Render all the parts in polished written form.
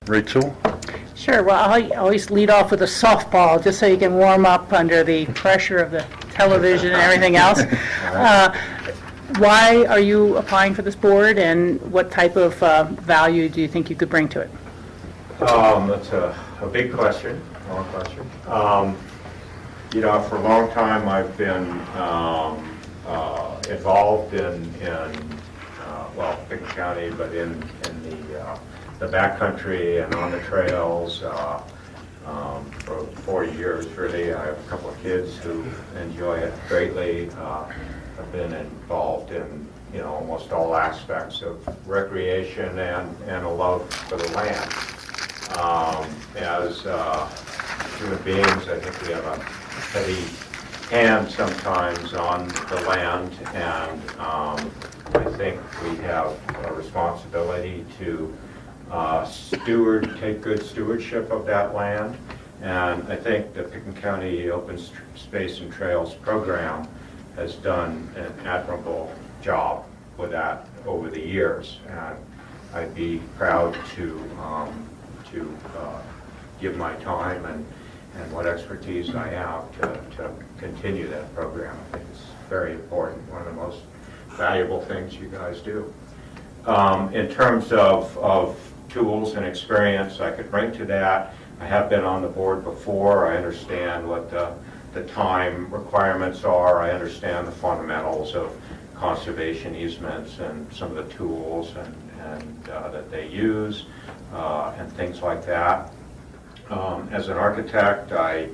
Rachel? Sure. Well, I always lead off with a softball just so you can warm up under the pressure of the television and everything else. Why are you applying for this board, and what type of value do you think you could bring to it? That's a big question, long question. You know, for a long time I've been involved in well, Pickens County, but in the backcountry and on the trails for 40 years, really. I have a couple of kids who enjoy it greatly. I've been involved in, you know, almost all aspects of recreation and a love for the land. As human beings, I think we have a heavy hand sometimes on the land, and I think we have a responsibility to take good stewardship of that land. And I think the Pickens County Open Space and Trails program has done an admirable job with that over the years. And I'd be proud to give my time and what expertise I have to continue that program. I think it's very important, one of the most valuable things you guys do. In terms of tools and experience I could bring to that, I have been on the board before. I understand what the time requirements are. I understand the fundamentals of conservation easements and some of the tools and that they use and things like that. As an architect, I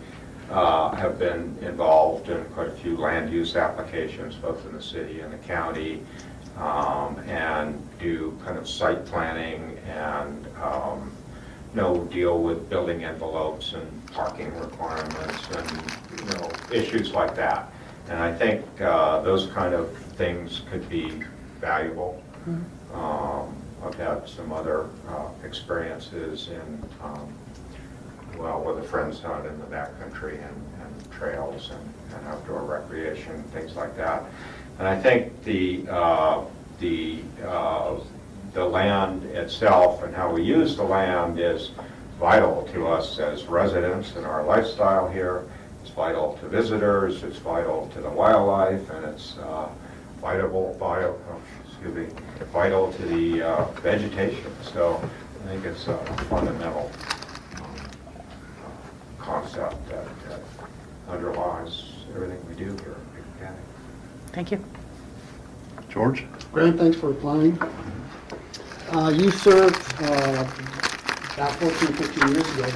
have been involved in quite a few land use applications, both in the city and the county, and do kind of site planning and deal with building envelopes and parking requirements and issues like that. And I think those kind of things could be valuable. I've had some other experiences in with a friend's hunt in the backcountry and trails and outdoor recreation, things like that. And I think the land itself and how we use the land is vital to us as residents in our lifestyle here. It's vital to visitors, it's vital to the wildlife, and it's vital to the vegetation. So I think it's a fundamental concept that underlies everything we do here in Pickens County. Thank you. George? Grant, thanks for applying. You served about 14, 15 years ago.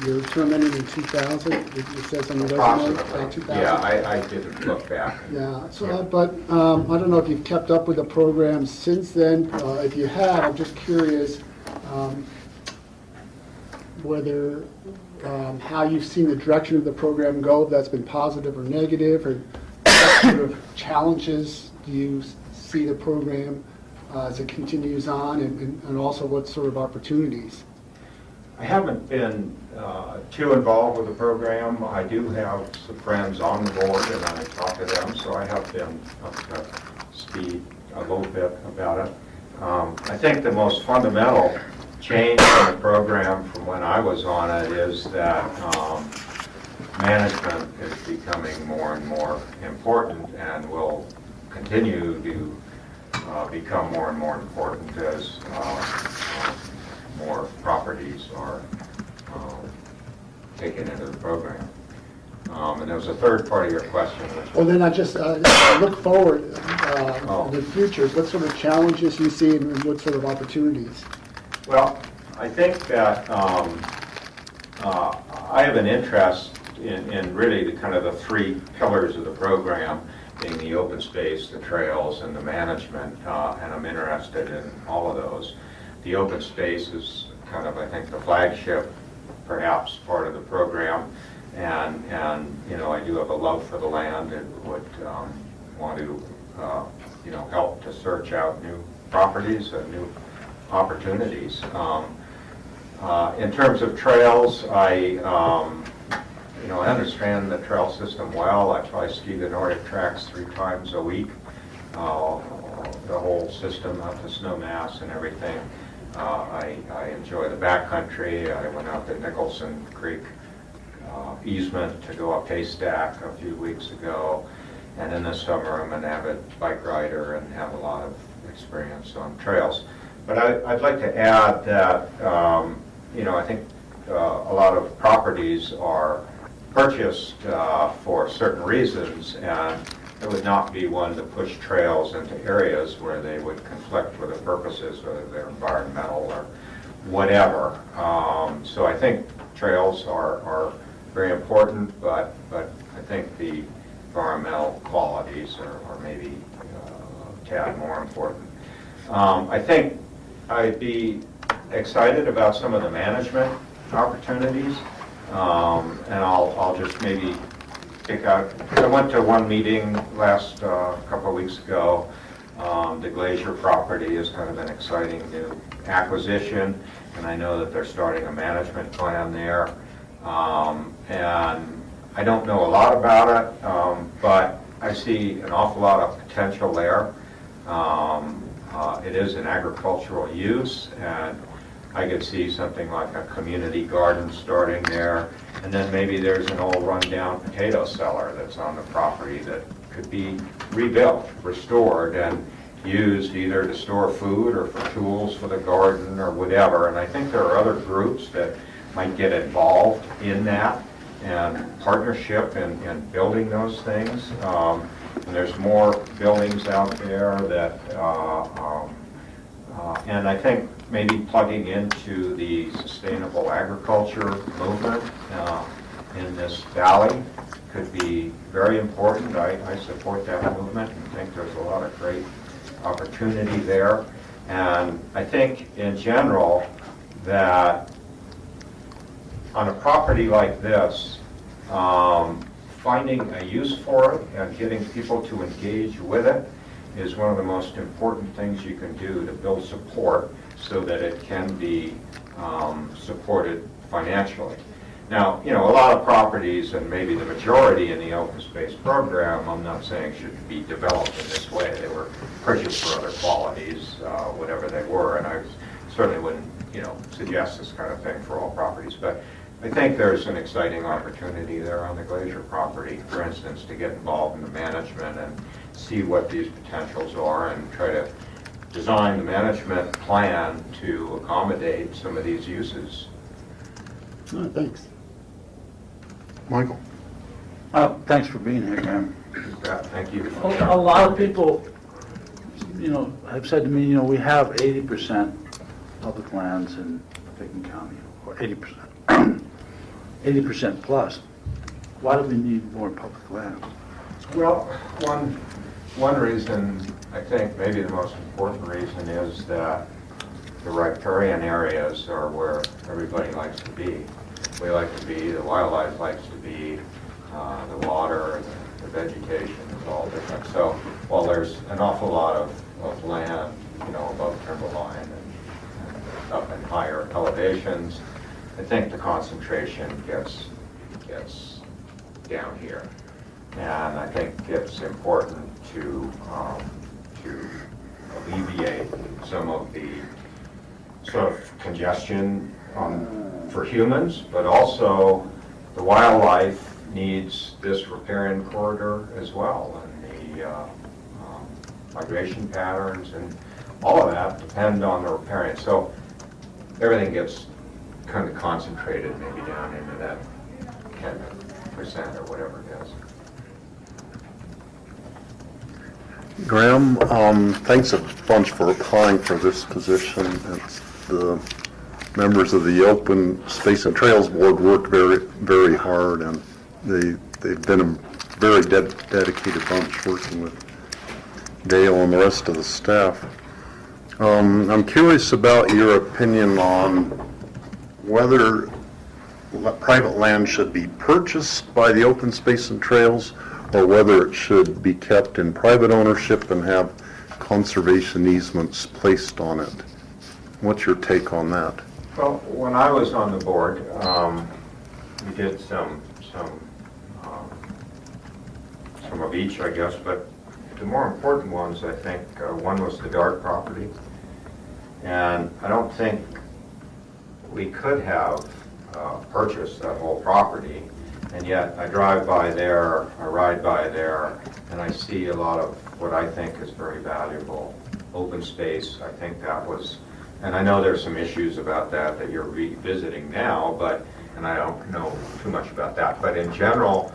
Your term ended in 2000. It says on the resume, about 2000. Yeah, I didn't look back. Yeah, so, but I don't know if you've kept up with the program since then. If you have, I'm just curious whether how you've seen the direction of the program go, if that's been positive or negative, or what sort of challenges do you see the program as it continues on, and also what sort of opportunities? I haven't been too involved with the program. I do have some friends on the board, and I talk to them, so I have been up to speed a little bit about it. I think the most fundamental change in the program from when I was on it is that management is becoming more and more important and will continue to become more and more important as more properties are taken into the program. And there was a third part of your question. Well, then I just look forward in the future. What sort of challenges you see and what sort of opportunities? Well, I think that I have an interest in really the kind of the three pillars of the program, being the open space, the trails, and the management, and I'm interested in all of those. The open space is kind of, I think, the flagship, perhaps, part of the program, and I do have a love for the land and would want to help to search out new properties and new opportunities. In terms of trails, I understand the trail system well. I try to ski the Nordic tracks 3 times a week, the whole system up to Snowmass and everything. I enjoy the backcountry. I went out to Nicholson Creek easement to go up Haystack a few weeks ago. And in the summer, I'm an avid bike rider and have a lot of experience on trails. But I'd like to add that, I think a lot of properties are purchased for certain reasons, and it would not be one to push trails into areas where they would conflict with the purposes, whether they're environmental or whatever. So I think trails are very important, but I think the environmental qualities are maybe a tad more important. I think I'd be excited about some of the management opportunities, and I'll just maybe pick out. I went to one meeting last couple of weeks ago. The Glacier property is kind of an exciting new acquisition, and I know that they're starting a management plan there. And I don't know a lot about it, but I see an awful lot of potential there. It is an agricultural use, and I could see something like a community garden starting there, and then maybe there's an old rundown potato cellar that's on the property that could be rebuilt, restored, and used either to store food or for tools for the garden or whatever. And I think there are other groups that might get involved in that and partnership in building those things. And there's more buildings out there that, and I think maybe plugging into the sustainable agriculture movement in this valley could be very important. I support that movement and think there's a lot of great opportunity there. And I think in general that on a property like this, finding a use for it and getting people to engage with it is one of the most important things you can do to build support so that it can be supported financially. Now, a lot of properties, and maybe the majority in the open space program, I'm not saying should be developed in this way. They were purchased for other qualities, whatever they were, and I certainly wouldn't, suggest this kind of thing for all properties. But I think there's an exciting opportunity there on the Glacier property, for instance, to get involved in the management and see what these potentials are and try to design the management plan to accommodate some of these uses. Thanks. Michael? Thanks for being here, Graham. Thank you. A lot of people, have said to me, we have 80% public lands in Pickens County, or 80%, 80% plus. Why do we need more public land? Well, one reason, I think maybe the most important reason, is that the riparian areas are where everybody likes to be. We like to be, the wildlife likes to be, the water, the vegetation is all different. So while there's an awful lot of land, above timberline and up in higher elevations, I think the concentration gets down here. And I think it's important to alleviate some of the sort of congestion for humans, but also the wildlife needs this riparian corridor as well, and the migration patterns and all of that depend on the riparian. So everything gets kind of concentrated maybe down into that 10% or whatever it is. Graham, thanks a bunch for applying for this position. The members of the Open Space and Trails Board worked very, very hard, and they've been a very dedicated bunch working with Dale and the rest of the staff. I'm curious about your opinion on whether private land should be purchased by the Open Space and Trails, or whether it should be kept in private ownership and have conservation easements placed on it. What's your take on that? Well, when I was on the board, we did some of each, I guess, but the more important ones, I think, one was the Dart property, And I don't think we could have purchased that whole property, and yet I drive by there, I ride by there, and I see a lot of what I think is very valuable open space. I think that was, and I know there's some issues about that you're revisiting now, but, and I don't know too much about that, but in general,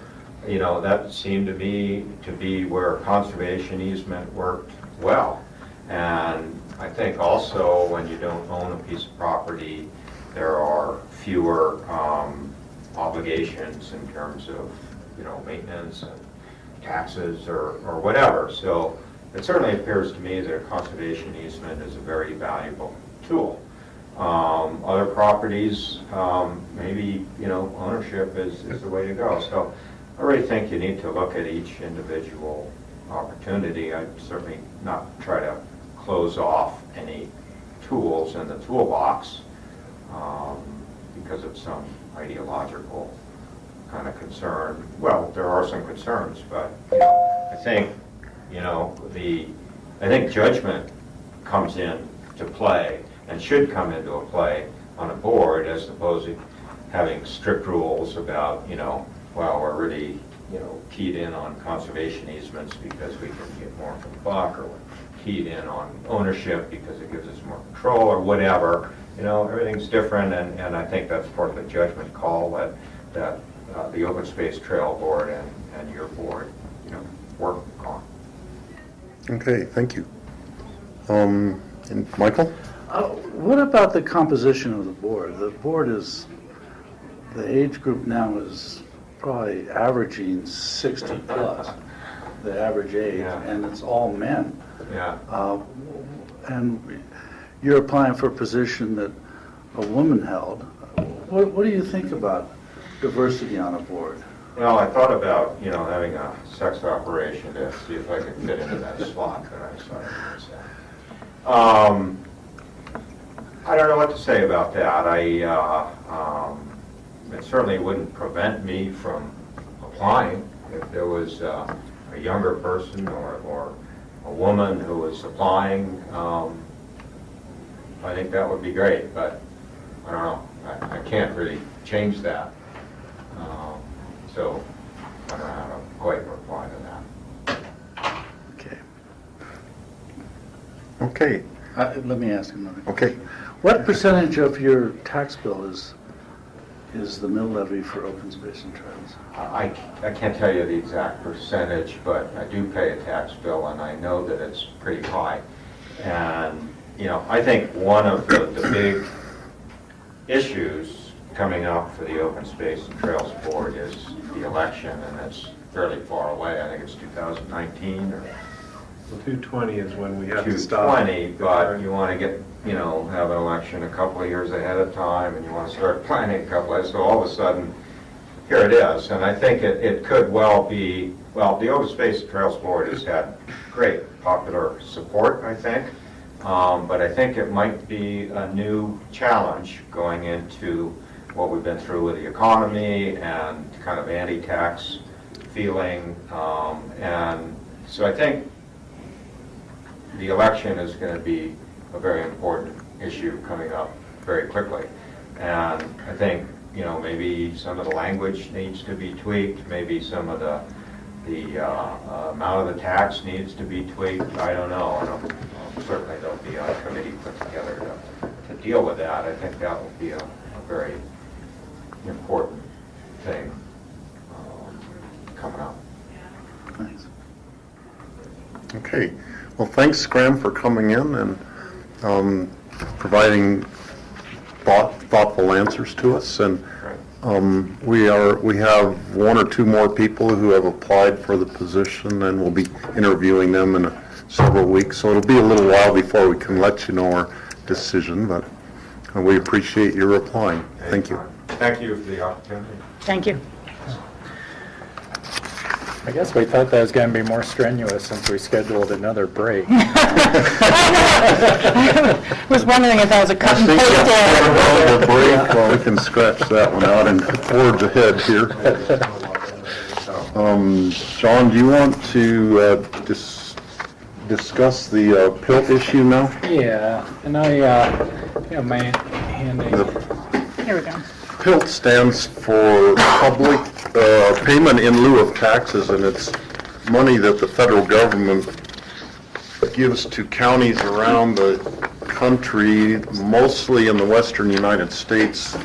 you know, that seemed to me to be where conservation easement worked well. And I think also when you don't own a piece of property, there are fewer obligations in terms of, you know, maintenance and taxes or whatever. So it certainly appears to me that a conservation easement is a very valuable tool. Other properties, maybe, you know, ownership is the way to go. So I really think you need to look at each individual opportunity. I'd certainly not try to close off any tools in the toolbox because of some ideological kind of concern. Well, there are some concerns, but you know, I think, you know, I think judgment comes in to play and should come into a play on a board as opposed to having strict rules about, you know, well, we're really, you know, keyed in on conservation easements because we can get more for the buck, or we're keyed in on ownership because it gives us more control, or whatever. You know, everything's different, and I think that's part of the judgment call that the Open Space Trail Board and your board, you know, work on. Okay, thank you. And Michael? What about the composition of the board? The board is, the age group now is probably averaging 60 plus, the average age, Yeah. and it's all men. Yeah. And you're applying for a position that a woman held. What do you think about diversity on a board? Well, I thought about, you know, having a sex operation to see if I could fit into that slot that I decided to say. I don't know what to say about that. It certainly wouldn't prevent me from applying if there was a younger person or a woman who was applying. I think that would be great, but I don't know. I can't really change that. So I don't know how to quite reply to that. Okay. Okay, Let me ask another. okay. What percentage of your tax bill is the mill levy for open space and trails? I can't tell you the exact percentage, but I do pay a tax bill, and I know that it's pretty high. And, you know, I think one of the big issues coming up for the Open Space and Trails Board is the election, and it's fairly far away. I think it's 2019 or 220 is when we have to stop. 220, but you want to get, you know, have an election a couple of years ahead of time, and you want to start planning a couple of, so all of a sudden, here it is. And I think it could well be, well, the Open Space and Trails Board has had great popular support, I think, but I think it might be a new challenge going into what we've been through with the economy and kind of anti-tax feeling, and so I think the election is going to be a very important issue coming up very quickly. And I think, you know, maybe some of the language needs to be tweaked, maybe some of the amount of the tax needs to be tweaked. I don't know. Certainly there'll be a committee put together to deal with that. I think that will be a very important thing coming up. Thanks. Okay. Well, thanks, Graham, for coming in and providing thoughtful answers to us. And we have one or two more people who have applied for the position, and we'll be interviewing them in several weeks. So it'll be a little while before we can let you know our decision, but we appreciate your applying. Thank you. Thank you for the opportunity. Thank you. I guess we thought that was going to be more strenuous since we scheduled another break. I was wondering if that was a cut and paste error. The break, well, we can scratch that one out and forge ahead here. John, do you want to just discuss the PILT issue now? Yeah, and I, my handy. Here we go. PILT stands for Public Payment in Lieu of Taxes, and it's money that the federal government gives to counties around the country, mostly in the western United States,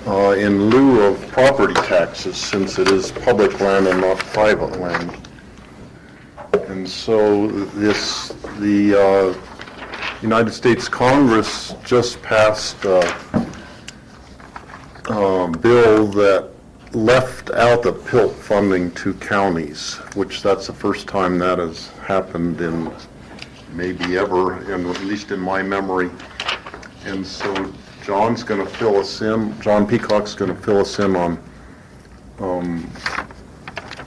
in lieu of property taxes, since it is public land and not private land. And so the United States Congress just passed a bill that left out the PILT funding to counties, which that's the first time that has happened in maybe ever, at least in my memory. And so John's going to fill us in, John Peacock's going to fill us in on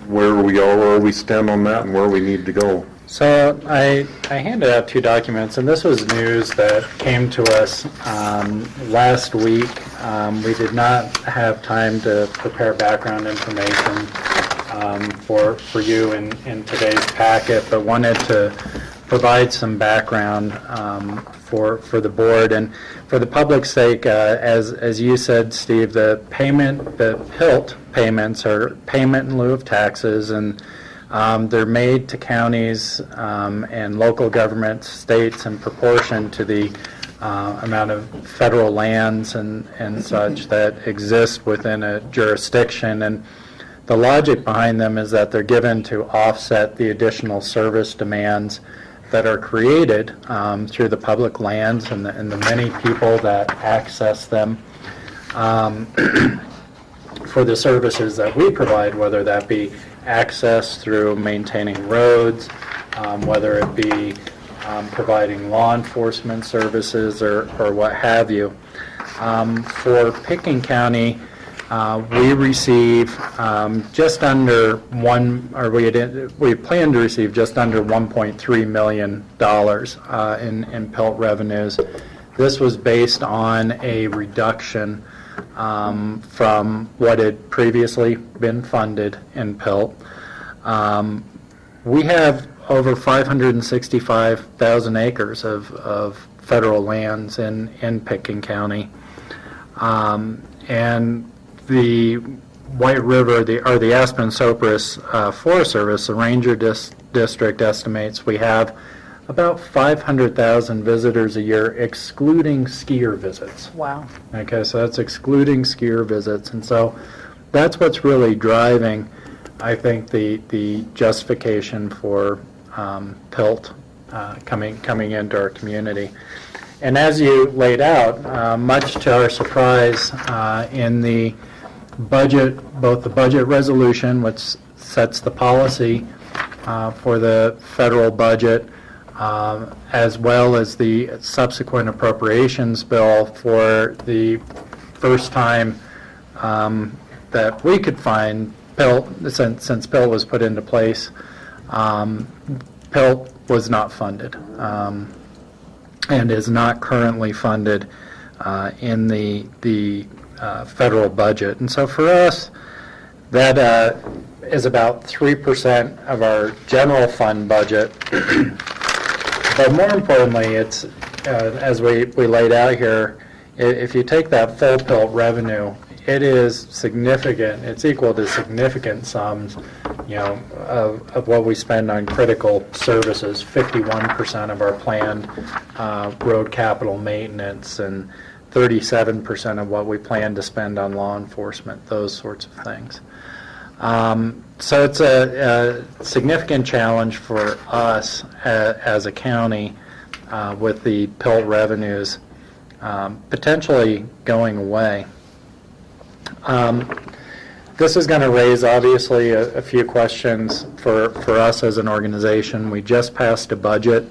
where we are, where we stand on that, and where we need to go. So I handed out 2 documents, and this was news that came to us last week. We did not have time to prepare background information for you in today's packet, but wanted to provide some background for the board and for the public's sake. As you said, Steve, the PILT payments are payment in lieu of taxes, and they're made to counties and local governments, states, in proportion to the amount of federal lands and such that exist within a jurisdiction. And the logic behind them is that they're given to offset the additional service demands that are created through the public lands and the many people that access them for the services that we provide, whether that be access through maintaining roads, whether it be providing law enforcement services or what have you. For Pickens County, we receive just under we plan to receive just under $1.3 million in PILT revenues. This was based on a reduction from what had previously been funded in PILT. We have over 565,000 acres of federal lands in Pickens County, and the White River, the Aspen-Sopris Forest Service, the Ranger District estimates we have about 500,000 visitors a year, excluding skier visits. Wow. Okay, so that's excluding skier visits, and so that's what's really driving, I think, the justification for PILT coming into our community. And as you laid out, much to our surprise, in the budget, both the budget resolution, which sets the policy for the federal budget, as well as the subsequent appropriations bill, for the first time that we could find PILT, since PILT was put into place, PILT was not funded and is not currently funded in the federal budget. And so for us, that is about 3% of our general fund budget. But more importantly, it's, as we laid out here, if you take that full PILT revenue, it is significant. It's equal to significant sums, of what we spend on critical services. 51% of our planned road capital maintenance, and 37% of what we plan to spend on law enforcement, those sorts of things. So it's a significant challenge for us as a county with the PILT revenues potentially going away. This is going to raise, obviously, a few questions for us as an organization. We just passed a budget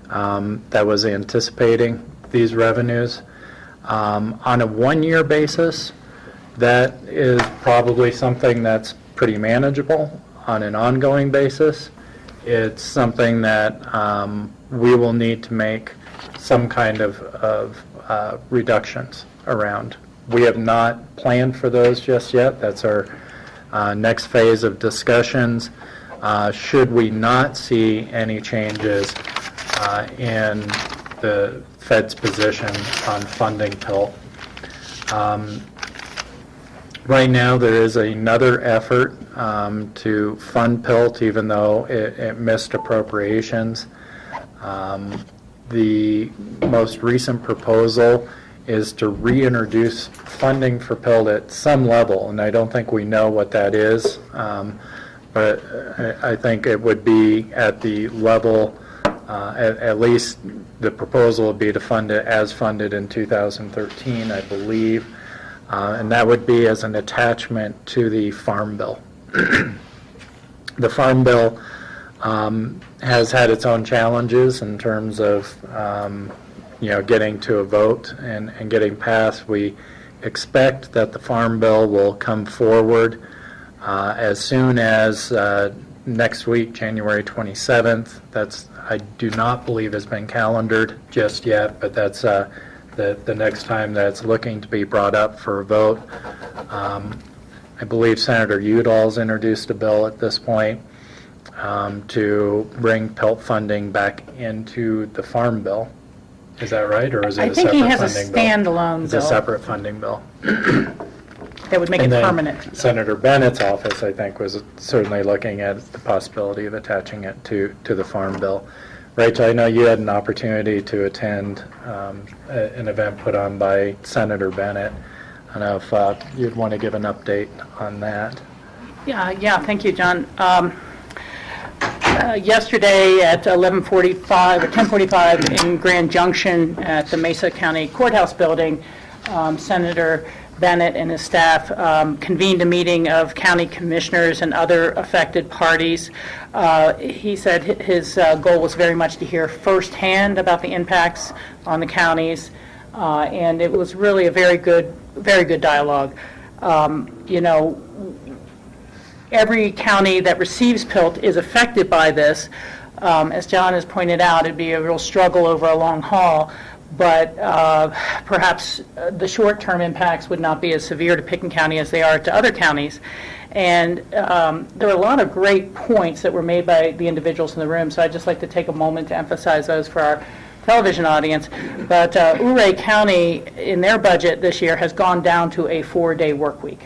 that was anticipating these revenues. On a one-year basis, that is probably something that's pretty manageable. On an ongoing basis, it's something that we will need to make some kind of reductions around. We have not planned for those just yet. That's our next phase of discussions. should we not see any changes in the Fed's position on funding PILT. Right now, there is another effort to fund PILT, even though it missed appropriations. The most recent proposal is to reintroduce funding for PILT at some level, and I don't think we know what that is, but I think it would be at the level, at least the proposal would be to fund it as funded in 2013, I believe, and that would be as an attachment to the Farm Bill. The Farm Bill has had its own challenges in terms of getting to a vote and getting passed. We expect that the Farm Bill will come forward as soon as next week, January 27th. That's, I do not believe, has been calendared just yet, but that's the next time that's looking to be brought up for a vote. I believe Senator Udall's introduced a bill at this point to bring PILT funding back into the Farm Bill. Is that right, or is it I a think separate he has a funding bill? standalone It's a bill separate funding bill. that would make it And then permanent. Senator Bennett's office, I think, was certainly looking at the possibility of attaching it to the Farm Bill. Rachel, I know you had an opportunity to attend an event put on by Senator Bennett. I don't know if you'd want to give an update on that. Yeah, thank you, John. Yesterday at 11:45 or 10:45 in Grand Junction at the Mesa County Courthouse building, Senator Bennett and his staff convened a meeting of county commissioners and other affected parties. He said his goal was very much to hear firsthand about the impacts on the counties, and it was really a very good dialogue. Every county that receives PILT is affected by this. As John has pointed out, it'd be a real struggle over a long haul, but perhaps the short-term impacts would not be as severe to Pickens County as they are to other counties. And there were a lot of great points that were made by the individuals in the room, so I'd just like to take a moment to emphasize those for our television audience. But Ouray County, in their budget this year, has gone down to a 4-day work week.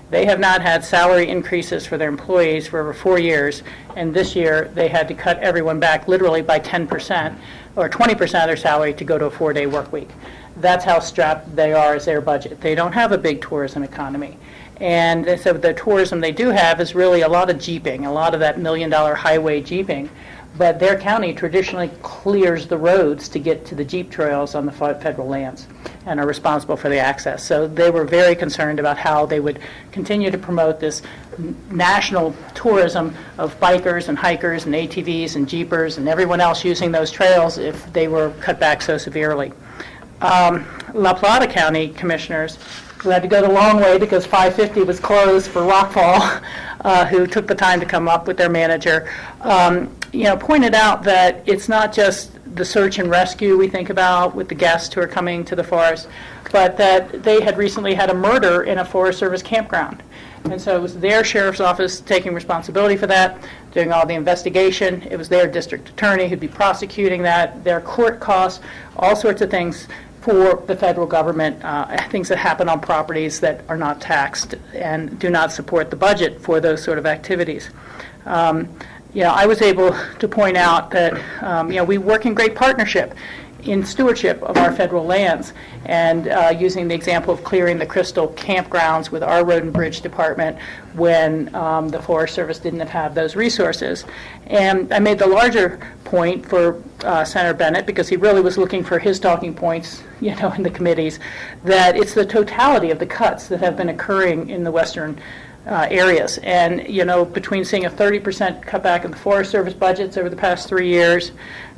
They have not had salary increases for their employees for over 4 years, and this year they had to cut everyone back literally by 10% or 20% of their salary to go to a 4-day work week. That's how strapped they are as their budget. They don't have a big tourism economy. And they said the tourism they do have is really a lot of jeeping, a lot of that $1 million highway jeeping. But their county traditionally clears the roads to get to the Jeep trails on the federal lands and are responsible for the access. So they were very concerned about how they would continue to promote this national tourism of bikers and hikers and ATVs and Jeepers and everyone else using those trails if they were cut back so severely. La Plata County commissioners, who had to go the long way because 550 was closed for Rockfall, who took the time to come up with their manager, pointed out that it's not just the search and rescue we think about with the guests who are coming to the forest, but that they had recently had a murder in a Forest Service campground. And so it was their sheriff's office taking responsibility for that, doing all the investigation. It was their district attorney who'd be prosecuting that, their court costs, all sorts of things for the federal government, things that happen on properties that are not taxed and do not support the budget for those sort of activities. I was able to point out that we work in great partnership in stewardship of our federal lands, and using the example of clearing the Crystal campgrounds with our Road and Bridge Department when the Forest Service didn't have those resources. And I made the larger point for Senator Bennett, because he really was looking for his talking points, in the committees, that it's the totality of the cuts that have been occurring in the western areas. And, between seeing a 30% cutback in the Forest Service budgets over the past 3 years,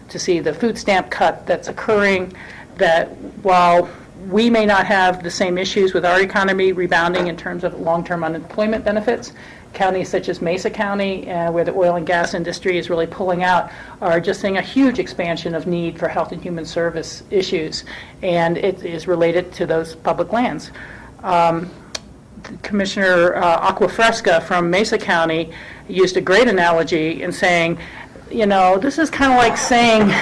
to see the food stamp cut that's occurring, that while we may not have the same issues with our economy rebounding in terms of long-term unemployment benefits, counties such as Mesa County, where the oil and gas industry is really pulling out, are just seeing a huge expansion of need for health and human service issues, and it is related to those public lands. Commissioner Aquafresca from Mesa County used a great analogy in saying, this is kind of like saying,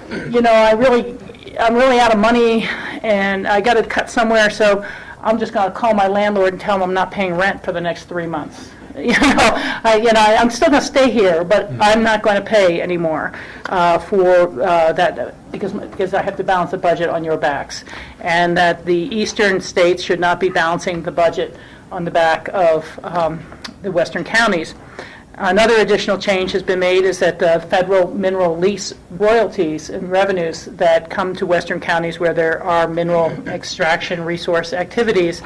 I'm really out of money and I got to cut somewhere, so I'm just going to call my landlord and tell him I'm not paying rent for the next 3 months. I'm still going to stay here, but I'm not going to pay anymore for that because I have to balance the budget on your backs, and that the eastern states should not be balancing the budget on the back of the western counties. Another additional change has been made is that the federal mineral lease royalties and revenues that come to western counties where there are mineral extraction resource activities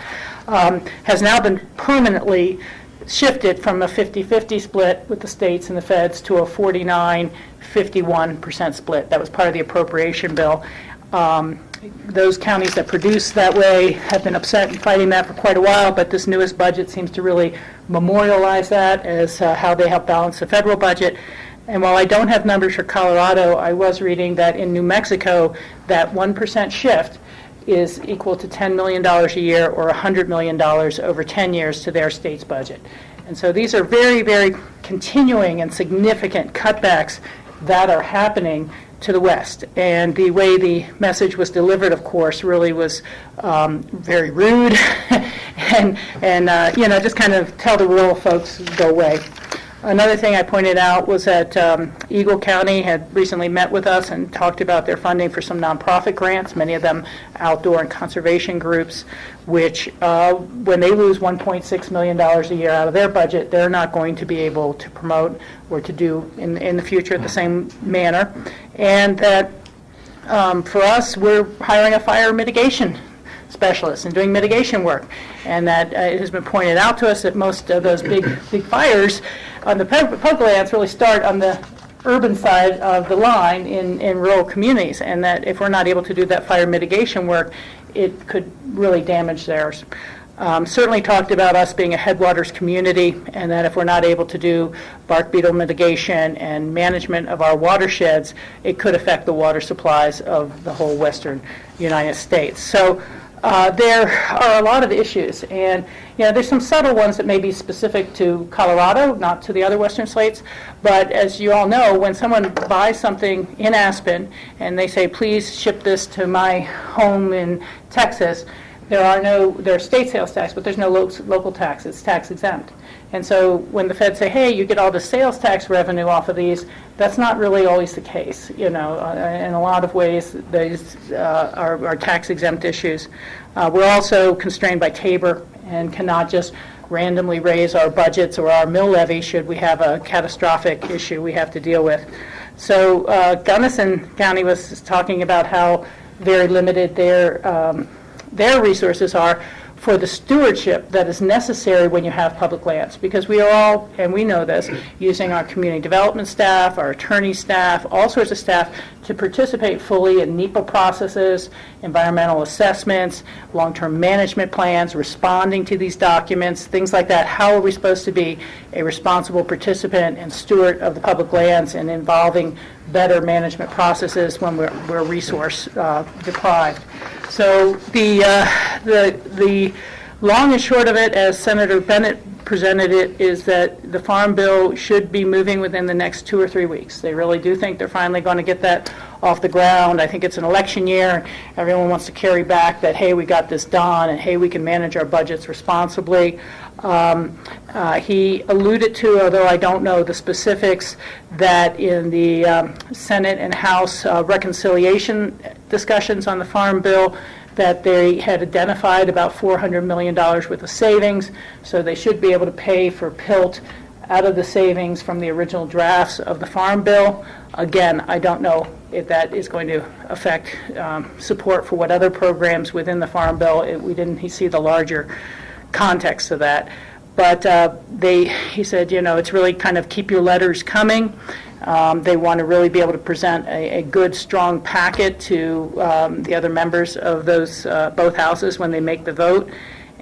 has now been permanently shifted from a 50-50 split with the states and the feds to a 49-51% split. That was part of the appropriation bill. Those counties that produce that way have been upset and fighting that for quite a while, but this newest budget seems to really memorialize that as how they help balance the federal budget. And while I don't have numbers for Colorado, I was reading that in New Mexico, that 1% shift is equal to $10 million a year or $100 million over 10 years to their state's budget. And so these are very, very continuing and significant cutbacks that are happening to the West. And the way the message was delivered, of course, really was very rude and just kind of tell the rural folks, go away. Another thing I pointed out was that Eagle County had recently met with us and talked about their funding for some nonprofit grants, many of them outdoor and conservation groups, which when they lose $1.6 million a year out of their budget, they're not going to be able to promote or to do in the future the same manner. And that for us, we're hiring a fire mitigation specialists and doing mitigation work, and that it has been pointed out to us that most of those big fires on the public lands really start on the urban side of the line in rural communities, and that if we're not able to do that fire mitigation work, it could really damage theirs. Certainly talked about us being a headwaters community, and that if we're not able to do bark beetle mitigation and management of our watersheds, it could affect the water supplies of the whole western United States. So there are a lot of issues, and there's some subtle ones that may be specific to Colorado, not to the other western states, but as you all know, when someone buys something in Aspen and they say, please ship this to my home in Texas, there are state sales tax, but there's no local tax. It's tax exempt. And so when the feds say, hey, you get all the sales tax revenue off of these, that's not really always the case. In a lot of ways, these are tax exempt issues. We're also constrained by Tabor and cannot just randomly raise our budgets or our mill levy should we have a catastrophic issue we have to deal with. So Gunnison County was talking about how very limited their resources are for the stewardship that is necessary when you have public lands, because we are all, and we know this, using our community development staff, our attorney staff, all sorts of staff to participate fully in NEPA processes, environmental assessments, long-term management plans, responding to these documents, things like that. How are we supposed to be a responsible participant and steward of the public lands and involving better management processes when we're resource deprived? So the long and short of it, as Senator Bennett presented it, is that the Farm Bill should be moving within the next 2 or 3 weeks. They really do think they're finally going to get that off the ground. I think it's an election year. Everyone wants to carry back that, hey, we got this done, and hey, we can manage our budgets responsibly. He alluded to, although I don't know the specifics, that in the Senate and House reconciliation discussions on the Farm Bill, that they had identified about $400 million worth of savings, so they should be able to pay for PILT out of the savings from the original drafts of the Farm Bill. Again, I don't know if that is going to affect support for what other programs within the Farm Bill. We didn't see the larger context of that. But he said, it's really kind of keep your letters coming. They want to really be able to present a good, strong packet to the other members of those both houses when they make the vote,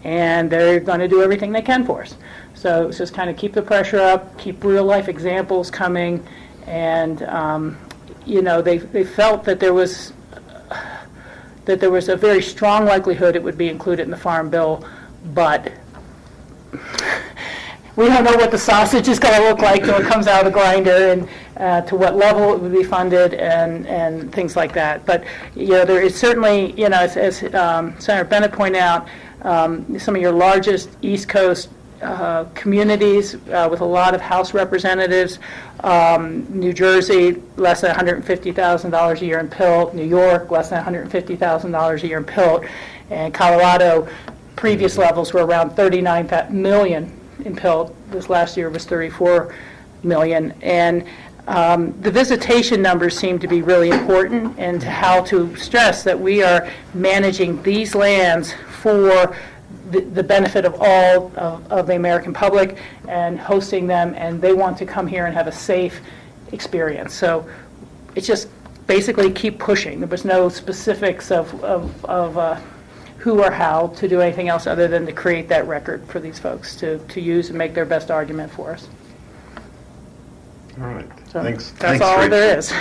and they're going to do everything they can for us. So it's just kind of keep the pressure up, keep real-life examples coming, and they felt that there was a very strong likelihood it would be included in the Farm Bill, but we don't know what the sausage is going to look like till it comes out of the grinder, and to what level it would be funded, and things like that. But, there is certainly, as Senator Bennett pointed out, some of your largest East Coast communities with a lot of House representatives, New Jersey, less than $150,000 a year in PILT, New York, less than $150,000 a year in PILT, and Colorado, previous levels were around 39 million in PILT. This last year was 34 million. And the visitation numbers seem to be really important, and how to stress that we are managing these lands for the benefit of all of the American public and hosting them, and they want to come here and have a safe experience. So it's just basically keep pushing. There was no specifics of who or how to do anything else other than to create that record for these folks to use and make their best argument for us. All right. So Thanks. that's all Rachel. there is.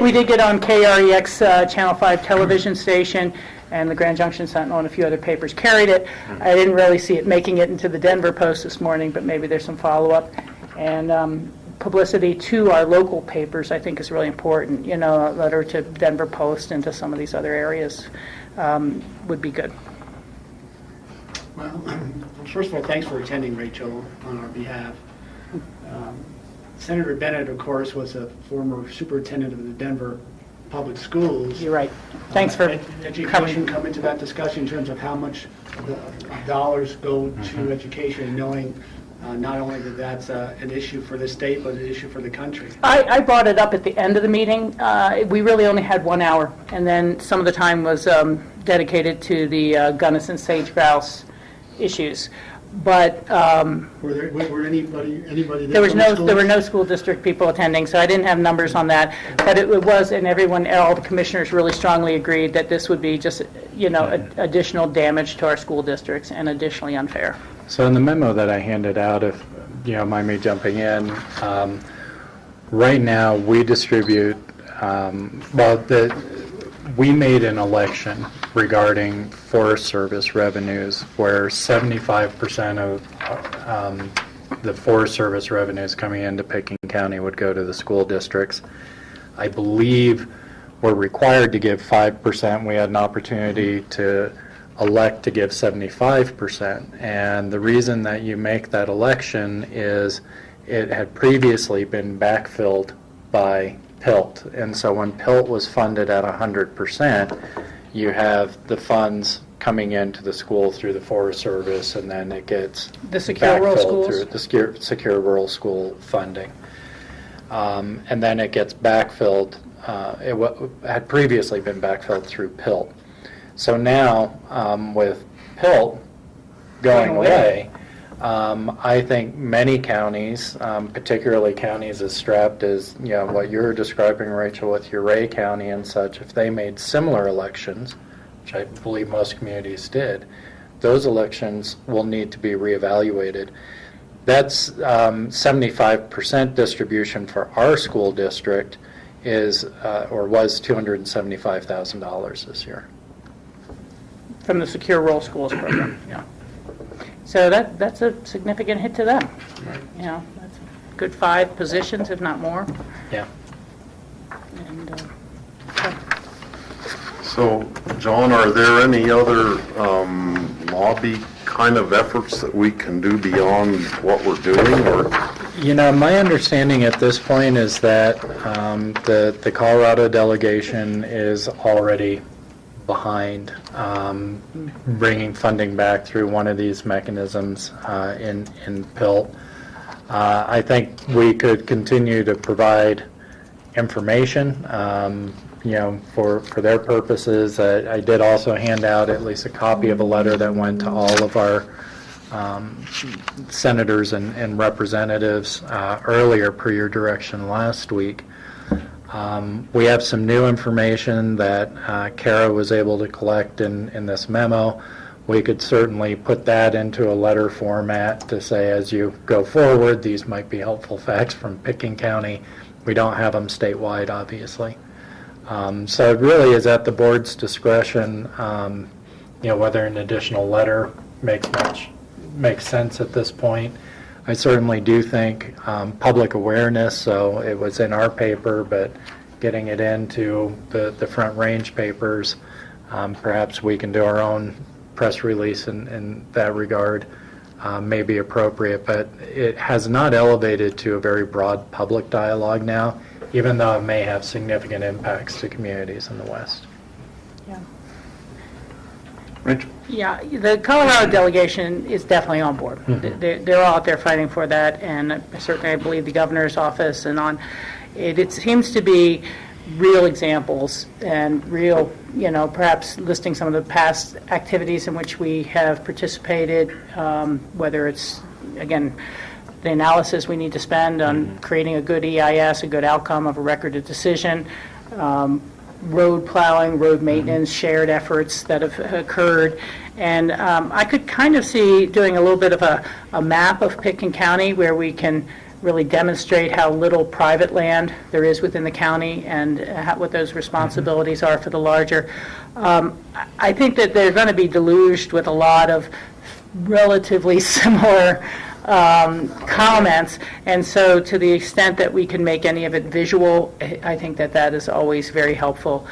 We did get on KREX Channel 5 television station, and the Grand Junction Sentinel and a few other papers carried it. I didn't really see it making it into the Denver Post this morning, but maybe there's some follow-up. And publicity to our local papers, I think, is really important. A letter to Denver Post and to some of these other areas would be good. Well, first of all, thanks for attending, Rachel, on our behalf. Senator Bennett, of course, was a former superintendent of the Denver Public Schools. You're right. Thanks for education coming. come into that discussion in terms of how much the dollars go to education, knowing not only that that's an issue for the state, but an issue for the country. I brought it up at the end of the meeting. We really only had 1 hour, and then some of the time was dedicated to the Gunnison sage-grouse issues. But were anybody there was from the there schools? were no school district people attending, so I didn't have numbers on that. But it was, and all the commissioners really strongly agreed that this would be just additional damage to our school districts and additionally unfair. So in the memo that I handed out, if you don't mind me jumping in, right now we distribute, we made an election regarding Forest Service revenues where 75% of the Forest Service revenues coming into Pickens County would go to the school districts. I believe we're required to give 5%. We had an opportunity to elect to give 75%. And the reason that you make that election is it had previously been backfilled by PILT. And so when PILT was funded at 100%, you have the funds coming into the school through the Forest Service, and then it gets The secure rural backfilled schools? through the secure rural school funding. And then it gets backfilled. It had previously been backfilled through PILT. So now, with PILT going away, I think many counties, particularly counties as strapped as what you're describing, Rachel, with your Ray County and such, if they made similar elections, which I believe most communities did, those elections will need to be reevaluated. That's 75% distribution for our school district is or was $275,000 this year. From the Secure Rural Schools program, yeah. So that's a significant hit to them. That's a good 5 positions, if not more. Yeah. And, So, John, are there any other lobby kind of efforts that we can do beyond what we're doing, or? My understanding at this point is that the Colorado delegation is already behind bringing funding back through one of these mechanisms in PILT. I think we could continue to provide information, for their purposes. I did also hand out at least a copy of a letter that went to all of our senators and representatives earlier per your direction last week. We have some new information that Kara was able to collect in this memo. We could certainly put that into a letter format to say, as you go forward, these might be helpful facts from Pickens County. We don't have them statewide, obviously. So it really is at the board's discretion, whether an additional letter makes much makes sense at this point. I certainly do think public awareness, so it was in our paper, but getting it into the Front Range papers, perhaps we can do our own press release in that regard, may be appropriate, but it has not elevated to a very broad public dialogue now, even though it may have significant impacts to communities in the West. Yeah. Rich? Yeah, the Colorado delegation is definitely on board. They're all out there fighting for that, and certainly I believe the governor's office and on. It seems to be real examples and real, perhaps listing some of the past activities in which we have participated, whether it's, again, the analysis we need to spend on creating a good EIS, a good outcome of a record of decision, road plowing, road maintenance, shared efforts that have occurred. And I could kind of see doing a little bit of a map of Pitkin County where we can really demonstrate how little private land there is within the county and what those responsibilities are for the larger. I think that they're going to be deluged with a lot of relatively similar comments, and so to the extent that we can make any of it visual, I think that is always very helpful.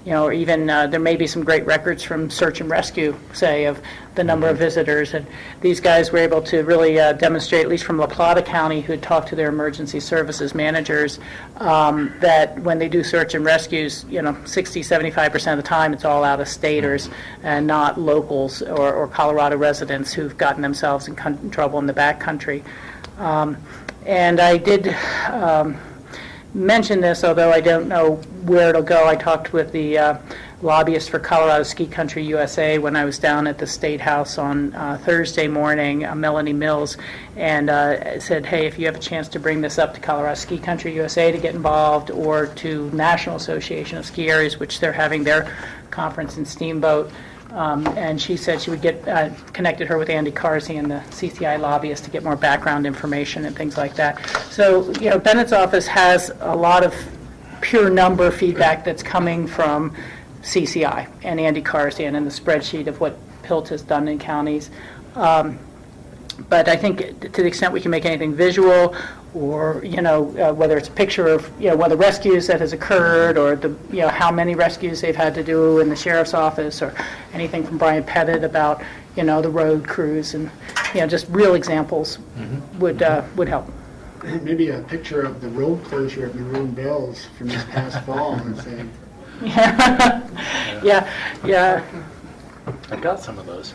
Or even there may be some great records from search and rescue, say, of the number of visitors. And these guys were able to really demonstrate, at least from La Plata County, who had talked to their emergency services managers, that when they do search and rescues, 60-75% of the time it's all out-of-staters and not locals or Colorado residents who've gotten themselves in trouble in the backcountry. And I did mention this, although I don't know where it'll go. I talked with the lobbyist for Colorado Ski Country USA when I was down at the State House on Thursday morning, Melanie Mills, and said, hey, if you have a chance to bring this up to Colorado Ski Country USA to get involved, or to National Association of Ski Areas, which they're having their conference in Steamboat. And she said she would get connected her with Andy Carsey and the CCI lobbyist to get more background information and things like that. So, Bennett's office has a lot of pure number feedback that's coming from CCI and Andy Carsey and in the spreadsheet of what PILT has done in counties. But I think to the extent we can make anything visual, or whether it's a picture of one of the rescues that has occurred, or the how many rescues they've had to do in the sheriff's office, or anything from Brian Pettit about the road crews, and just real examples would help. Maybe a picture of the road closure at Maroon Bells from this past fall and saying. Yeah. I've got some of those.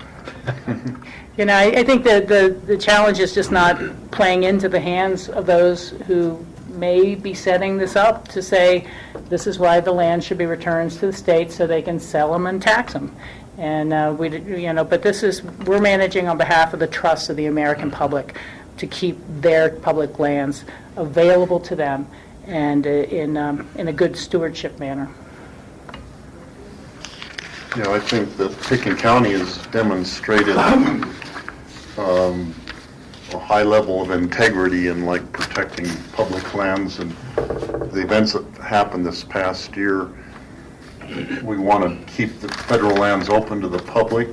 I think that the challenge is just not playing into the hands of those who may be setting this up to say, this is why the land should be returned to the state so they can sell them and tax them. And but we're managing on behalf of the trust of the American public to keep their public lands available to them and in a good stewardship manner. I think that Pitkin County has demonstrated a high level of integrity in protecting public lands, and the events that happened this past year. We want to keep the federal lands open to the public.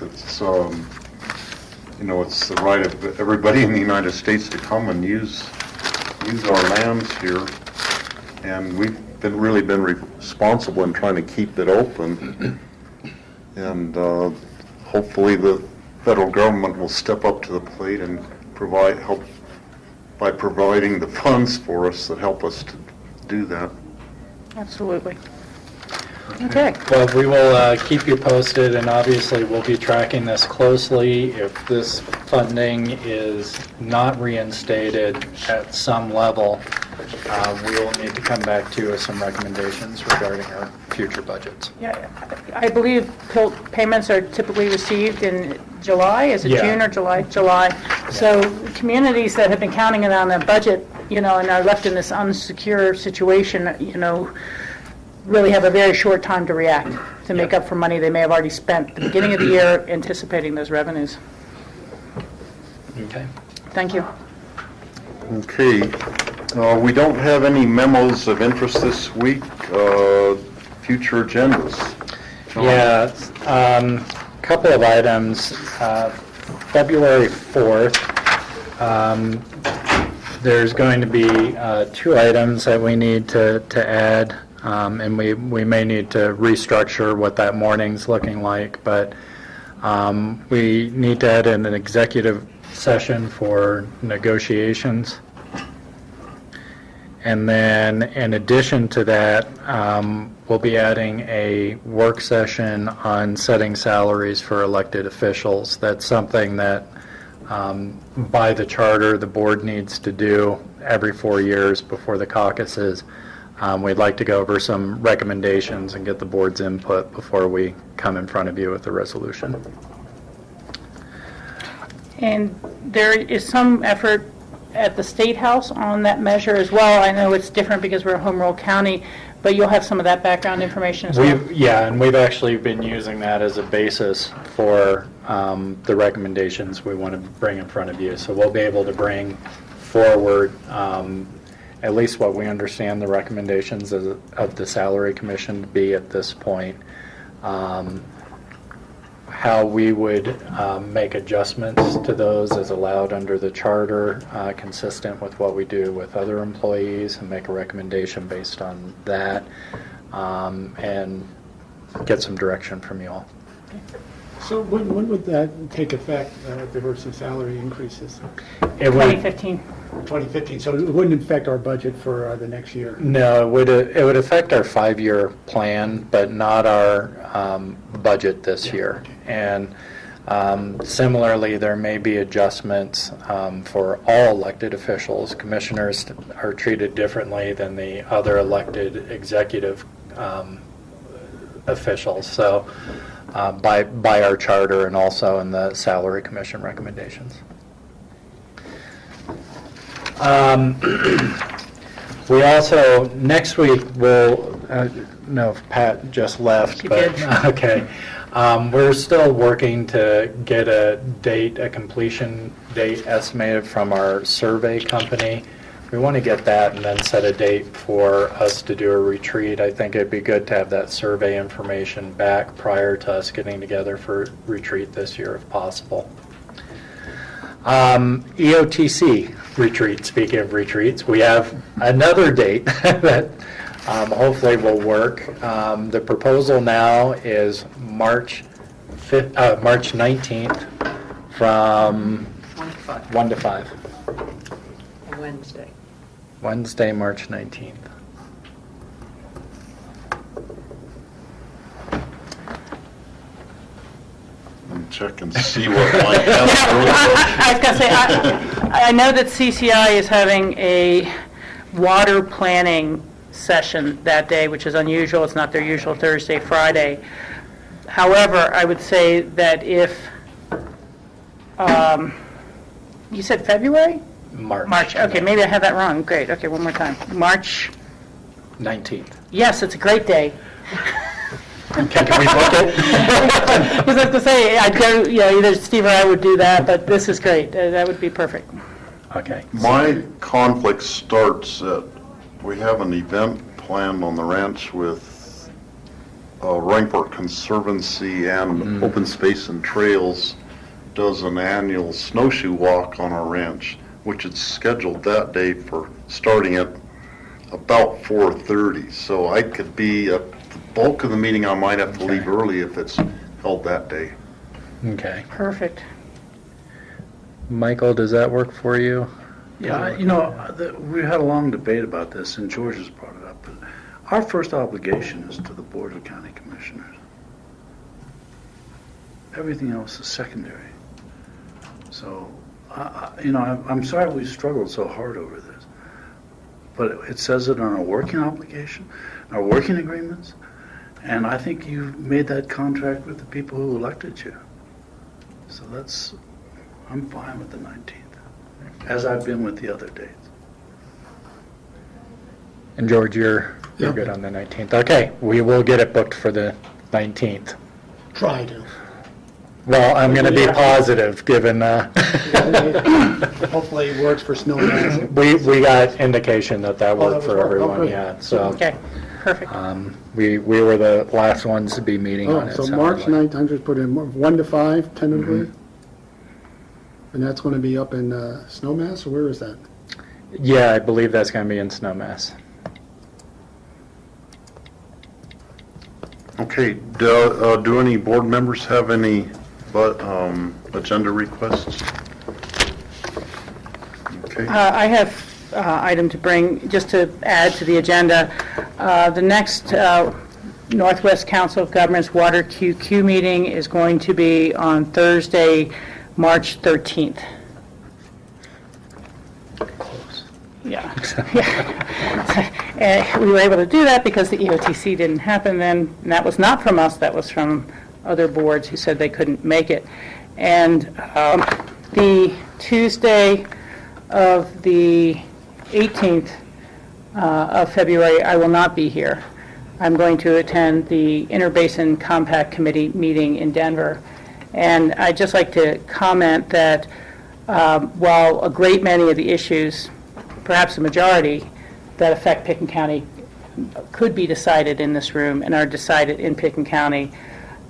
It's it's the right of everybody in the United States to come and use our lands here, and we've really been responsible in trying to keep it open. And hopefully the federal government will step up to the plate and help by providing the funds for us that help us to do that. Absolutely. Okay. Well, we will keep you posted, and obviously we'll be tracking this closely. If this funding is not reinstated at some level, we will need to come back to you with some recommendations regarding our future budgets. Yeah, I believe payments are typically received in July. Is it June or July? July. So communities that have been counting it on their budget, and are left in this unsecure situation, really have a very short time to react, to make up for money they may have already spent at the beginning of the year anticipating those revenues. Okay. Thank you. Okay. We don't have any memos of interest this week. Future agendas. Yeah, couple of items. February 4th, there's going to be 2 items that we need to add, and we may need to restructure what that morning's looking like, but we need to add in an executive session for negotiations. And then, in addition to that, we'll be adding a work session on setting salaries for elected officials. That's something that, by the charter, the board needs to do every 4 years before the caucuses. We'd like to go over some recommendations and get the board's input before we come in front of you with a resolution. And there is some effort at the State House on that measure as well. I know it's different because we're a home rule county, but you'll have some of that background information as well. Yeah, and we've actually been using that as a basis for the recommendations we want to bring in front of you. So we'll be able to bring forward at least what we understand the recommendations of the Salary Commission to be at this point. How we would make adjustments to those as allowed under the charter, consistent with what we do with other employees, and make a recommendation based on that, and get some direction from you all. So when would that take effect, if there were some salary increases? It would, 2015. 2015, so it wouldn't affect our budget for the next year? no, it would affect our 5-year plan, but not our budget this year. Okay. And similarly, there may be adjustments for all elected officials. Commissioners are treated differently than the other elected executive officials. So by our charter and also in the Salary Commission recommendations. We also, next week, will, no, Pat just left. She but did. Okay. We're still working to get a completion date estimated from our survey company. We want to get that and then set a date for us to do a retreat. I think it'd be good to have that survey information back prior to us getting together for retreat this year if possible. EOTC retreat, speaking of retreats, we have another date that hopefully will work. The proposal now is March 19th from 1 to 5. Wednesday, March 19th. Check and see what might happen. I was going to say, I know that CCI is having a water planning session that day, which is unusual. It's not their usual Thursday, Friday. However, I would say that if, you said February? March. Okay, maybe I have that wrong. Great. Okay, one more time. March 19th. Yes, it's a great day. Can we book it? Because I was going to say, either Steve or I would do that, but this is great. That would be perfect. Okay. My conflict starts at, we have an event planned on the ranch with Rankport Conservancy and Open Space and Trails does an annual snowshoe walk on our ranch, which is scheduled that day for starting at about 4:30. So I could be at the bulk of the meeting. I might have to leave early if it's held that day. Okay. Perfect. Michael, does that work for you? Yeah, we had a long debate about this, and George has brought it up, but our first obligation is to the Board of County Commissioners. Everything else is secondary. So, I'm sorry we struggled so hard over this, but it says it on our working obligation, our working agreements, and I think you made that contract with the people who elected you. So I'm fine with the 19th, as I've been with the other dates. And George, you're good on the 19th. Okay, we will get it booked for the 19th. Try to. Well, I'm going to be positive, given Hopefully it works for snow days. we got indication that worked for everyone. good. Yeah, so Okay, perfect. we were the last ones to be meeting on it. So sounded March like. 9th, I'm just put in 1 to 5 tentatively. And that's going to be up in Snowmass, or where is that? Yeah, I believe that's going to be in Snowmass. Okay, do any board members have any agenda requests? Okay. I have item to bring, just to add to the agenda. The next Northwest Council of Governments Water QQ meeting is going to be on Thursday, March 13th. Close. Yeah. And we were able to do that because the EOTC didn't happen then, and that was not from us, that was from other boards who said they couldn't make it. And the Tuesday of the 18th of February, I will not be here. I'm going to attend the Interbasin Compact Committee meeting in Denver. And I'd just like to comment that while a great many of the issues, perhaps a majority, that affect Pickens County could be decided in this room and are decided in Pickens County,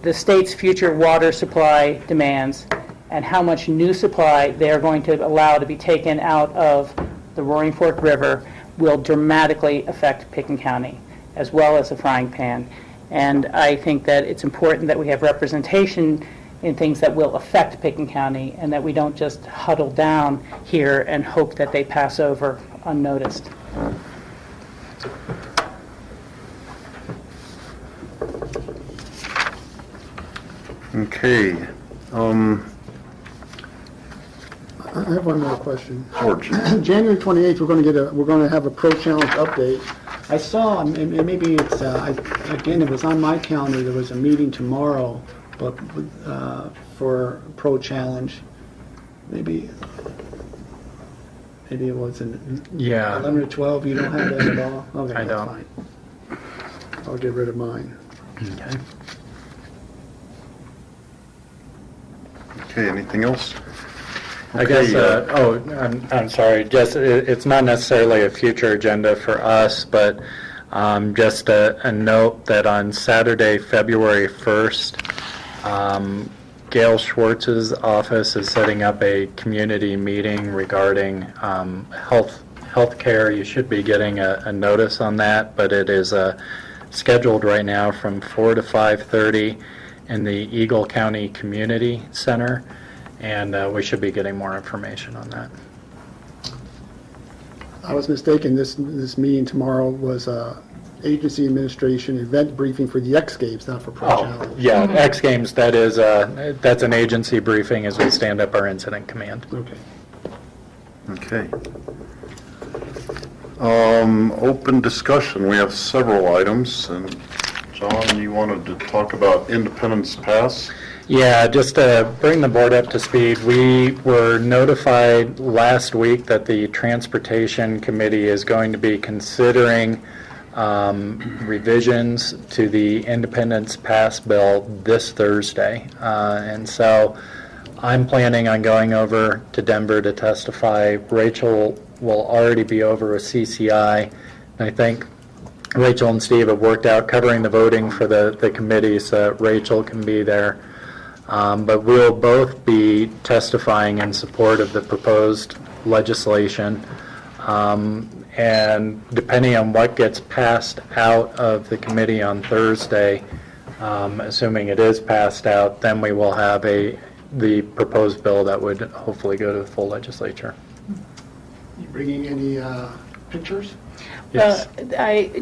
the state's future water supply demands and how much new supply they are going to allow to be taken out of the Roaring Fork River will dramatically affect Pickens County, as well as the frying pan. And I think that it's important that we have representation in things that will affect Pickens County and that we don't just huddle down here and hope that they pass over unnoticed. Okay. I have one more question. George. January 28th, we're going to have a Pro Challenge update. I saw, and maybe it's again, it was on my calendar. There was a meeting tomorrow, but for Pro Challenge, maybe it wasn't. Yeah. 11 or 12. You don't have that at all. Okay, I that's don't. fine. I'll get rid of mine. Okay. Okay, anything else? I guess, Okay, I'm sorry, just, it's not necessarily a future agenda for us, but just a note that on Saturday, February 1st, Gail Schwartz's office is setting up a community meeting regarding health care. You should be getting a notice on that, but it is scheduled right now from 4 to 5:30 in the Eagle County Community Center. And we should be getting more information on that. I was mistaken. This meeting tomorrow was agency administration event briefing for the X Games, not for Pro Challenge. Yeah, X Games, that's an agency briefing as we stand up our incident command. Okay. Okay. Open discussion. We have several items, and John, you wanted to talk about Independence Pass? Yeah, just to bring the board up to speed, we were notified last week that the Transportation Committee is going to be considering revisions to the Independence Pass bill this Thursday. And so I'm planning on going over to Denver to testify. Rachel will already be over with CCI. And I think Rachel and Steve have worked out covering the voting for the committee so that Rachel can be there. But we'll both be testifying in support of the proposed legislation. And depending on what gets passed out of the committee on Thursday, assuming it is passed out, then we will have the proposed bill that would hopefully go to the full legislature. You bringing any pictures? Yes.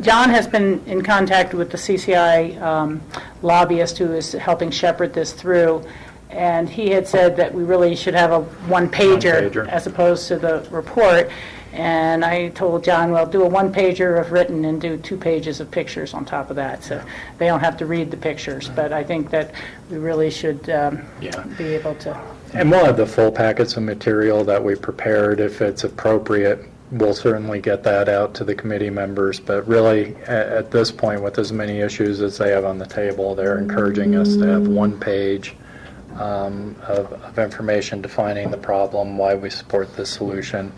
John has been in contact with the CCI lobbyist who is helping shepherd this through, and he had said that we really should have a one-pager as opposed to the report. And I told John, well, do a one-pager of written and do 2 pages of pictures on top of that, so they don't have to read the pictures. But I think that we really should be able to. And we'll have the full packets of material that we prepared. If it's appropriate, we'll certainly get that out to the committee members. But really, at this point, with as many issues as they have on the table, they're encouraging us to have 1 page of information defining the problem, why we support this solution.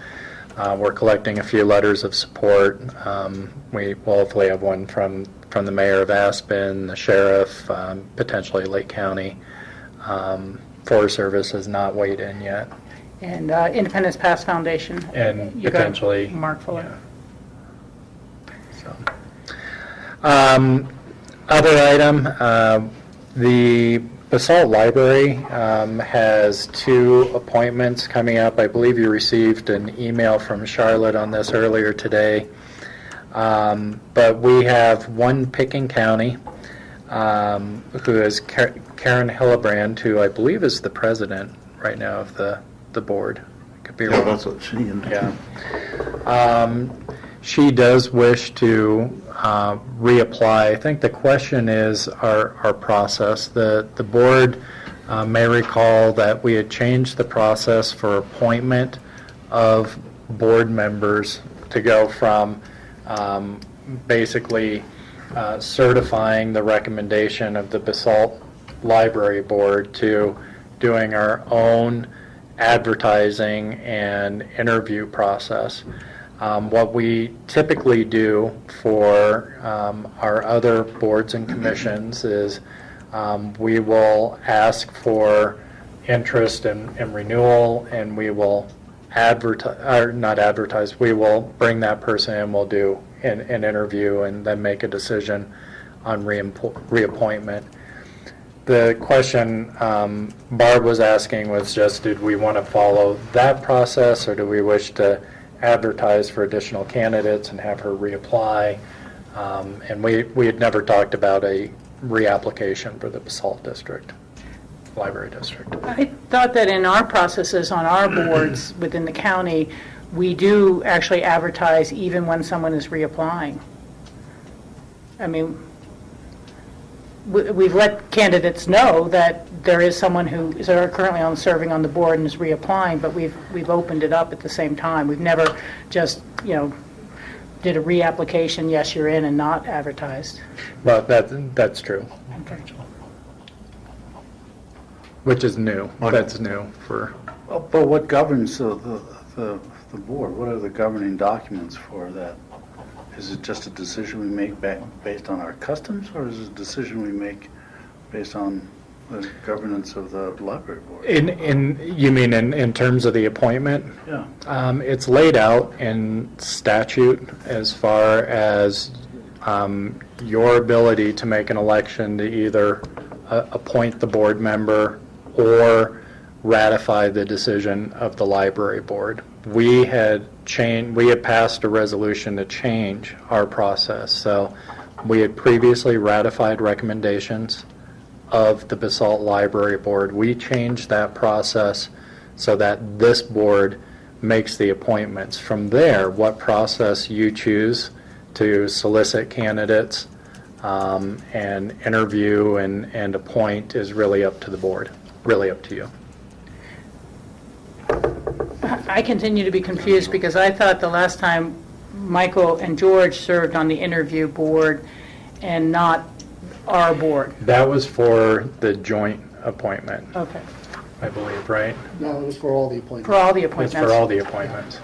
We're collecting a few letters of support. We will hopefully have one from the mayor of Aspen, the sheriff, potentially Lake County. Forest Service has not weighed in yet. And Independence Pass Foundation. And You got potentially, Mark Fuller. So, other item, the Basalt Library has 2 appointments coming up. I believe you received an email from Charlotte on this earlier today. But we have one Picken County, who is Karen Hillebrand, who I believe is the president right now of the board. Could be wrong. That's what she indicated. Yeah. She does wish to reapply. I think the question is our process. The board may recall that we had changed the process for appointment of board members to go from basically certifying the recommendation of the Basalt Library Board to doing our own advertising and interview process. What we typically do for our other boards and commissions is we will ask for interest and renewal, and we will not advertise, we will bring that person in, we'll do an interview, and then make a decision on reappointment. The question Barb was asking was just, did we want to follow that process, or do we wish to advertise for additional candidates and have her reapply? And we had never talked about a reapplication for the Basalt District, Library District. I thought that in our processes on our boards within the county, we do actually advertise even when someone is reapplying. I mean, we've let candidates know that there is someone who is currently serving on the board and is reapplying, but we've opened it up at the same time. We've never just, did a reapplication, yes, you're in, and not advertised. But that's true. Okay. Which is new. That's new for. But what governs the board? What are the governing documents for that? Is it just a decision we make based on our customs, or is it a decision we make based on the governance of the library board? You mean in terms of the appointment? Yeah. It's laid out in statute as far as your ability to make an election to either appoint the board member or ratify the decision of the library board. We had passed a resolution to change our process. So we had previously ratified recommendations of the Basalt Library Board. We changed that process so that this board makes the appointments. From there, what process you choose to solicit candidates and interview and appoint is really up to the board, really up to you. I continue to be confused because I thought the last time Michael and George served on the interview board and not our board. That was for the joint appointment, Okay. I believe, right? No, it was for all the appointments. For all the It's appointments. for all the appointments.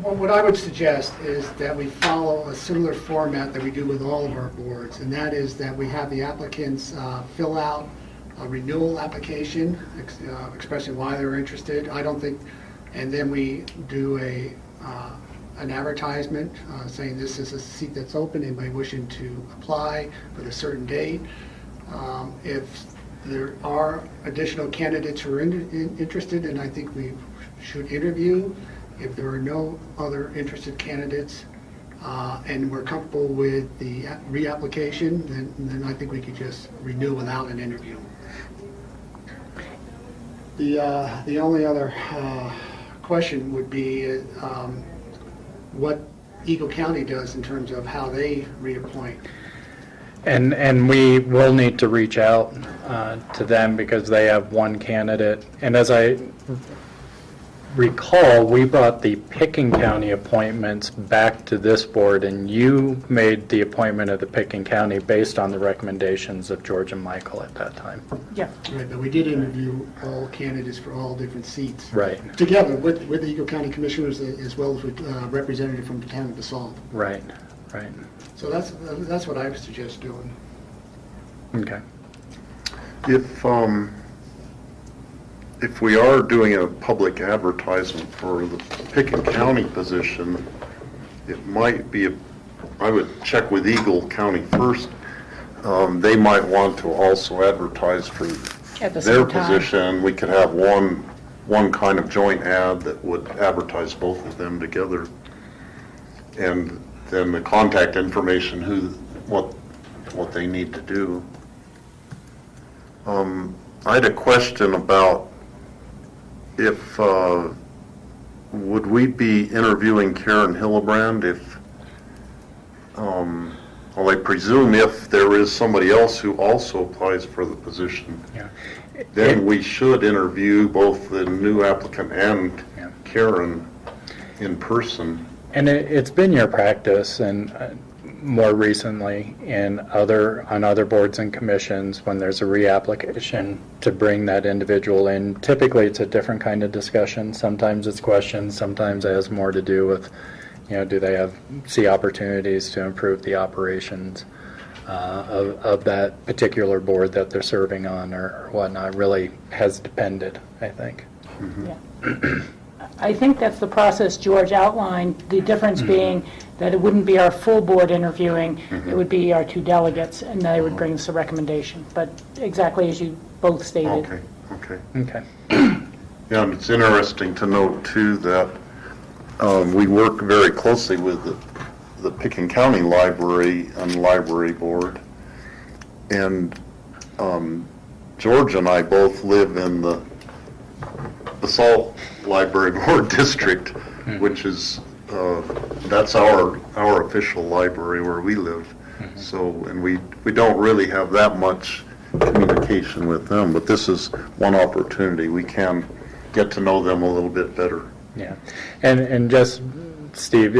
What I would suggest is that we follow a similar format that we do with all of our boards, and that is that we have the applicants fill out a renewal application, expressing why they're interested. And then we do an advertisement saying this is a seat that's open, anybody wishing to apply with a certain date. If there are additional candidates who are interested, and I think we should interview. If there are no other interested candidates and we're comfortable with the reapplication, then I think we could just renew without an interview. The only other question would be what Eagle County does in terms of how they reappoint. And we will need to reach out to them because they have one candidate. And as I recall, we brought the Picken County appointments back to this board, and you made the appointment of the Picken County based on the recommendations of George and Michael at that time. Yeah. Right, but we did interview all candidates for all different seats. Right. Together with the Eagle County Commissioners as well as with representative from the town of Basalt. Right, right. So that's what I would suggest doing. if we are doing a public advertisement for the Pickens County position, it might be, I would check with Eagle County first. They might want to also advertise for At the their same time. position. We could have one kind of joint ad that would advertise both of them together. And then the contact information, what they need to do. I had a question about if, would we be interviewing Karen Hillebrand if, well, I presume if there is somebody else who also applies for the position, Yeah. then we should interview both the new applicant and Yeah. Karen in person. And it's been your practice, and more recently on other boards and commissions, when there's a reapplication, to bring that individual in. Typically, it's a different kind of discussion. Sometimes it's questions. Sometimes it has more to do with, do they see opportunities to improve the operations of that particular board that they're serving on, or whatnot. Really has depended, I think. Yeah. I think that's the process George outlined, the difference being that it wouldn't be our full board interviewing, it would be our two delegates, and they would bring us a recommendation. But exactly as you both stated. Okay. Okay. Yeah, and it's interesting to note, too, that we work very closely with the Pickens County Library and Library Board. And George and I both live in the BOCC Library Board District, which is, that's our official library where we live. So, and we don't really have that much communication with them, but this is one opportunity. We can get to know them a little bit better. Yeah, and just, Steve,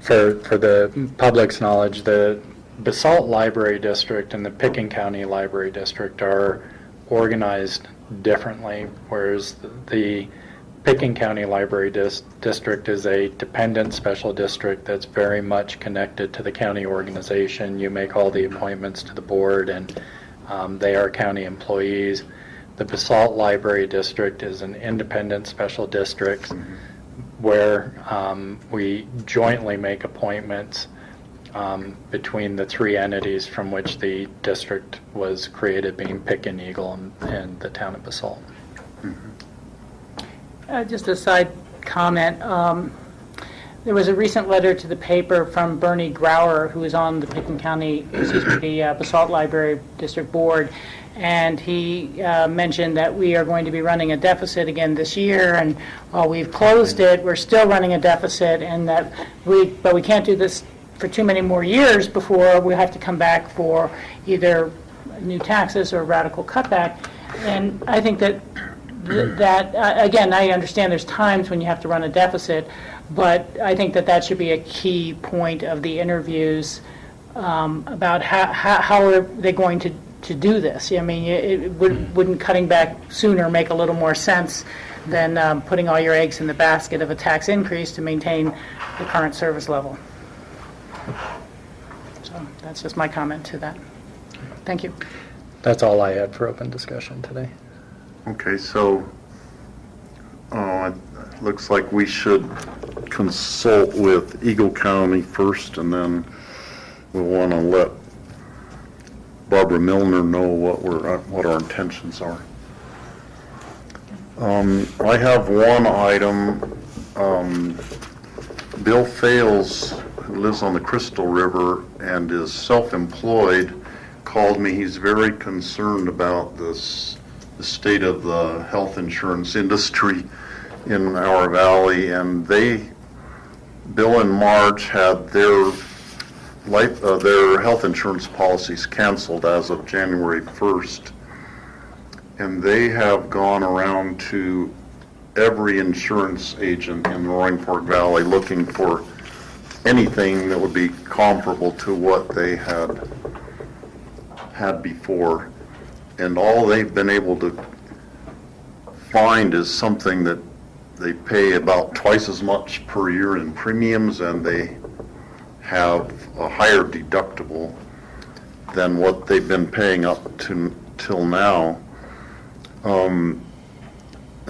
for the public's knowledge, the BOCC Library District and the Pickens County Library District are organized differently, whereas the Pickens County Library District is a dependent special district that's very much connected to the county organization. You make all the appointments to the board, and they are county employees. The BOCC Library District is an independent special district where we jointly make appointments between the three entities from which the district was created, being Pickens, Eagle, and the town of BOCC. Just a side comment. There was a recent letter to the paper from Bernie Grauer, who is on the Pickens County, the BOCC Library District Board, and he mentioned that we are going to be running a deficit again this year, and while we've closed it, we're still running a deficit, and that we can't do this for too many more years before we have to come back for either new taxes or radical cutback. And I think that again, I understand there's times when you have to run a deficit, but I think that should be a key point of the interviews about how are they going to do this. I mean, wouldn't cutting back sooner make a little more sense than putting all your eggs in the basket of a tax increase to maintain the current service level? So that's just my comment to that. Thank you. That's all I had for open discussion today. Okay, so it looks like we should consult with Eagle County first, and then we'll want to let Barbara Milner know what our intentions are. I have one item. Bill Fales, who lives on the Crystal River and is self-employed, called me. He's very concerned about the state of the health insurance industry in our valley, and Bill and Marge had their health insurance policies canceled as of January 1st, and they have gone around to every insurance agent in the Roaring Fork Valley looking for anything that would be comparable to what they had before, and all they've been able to find is something that they pay about twice as much per year in premiums, and they have a higher deductible than what they've been paying up to till now.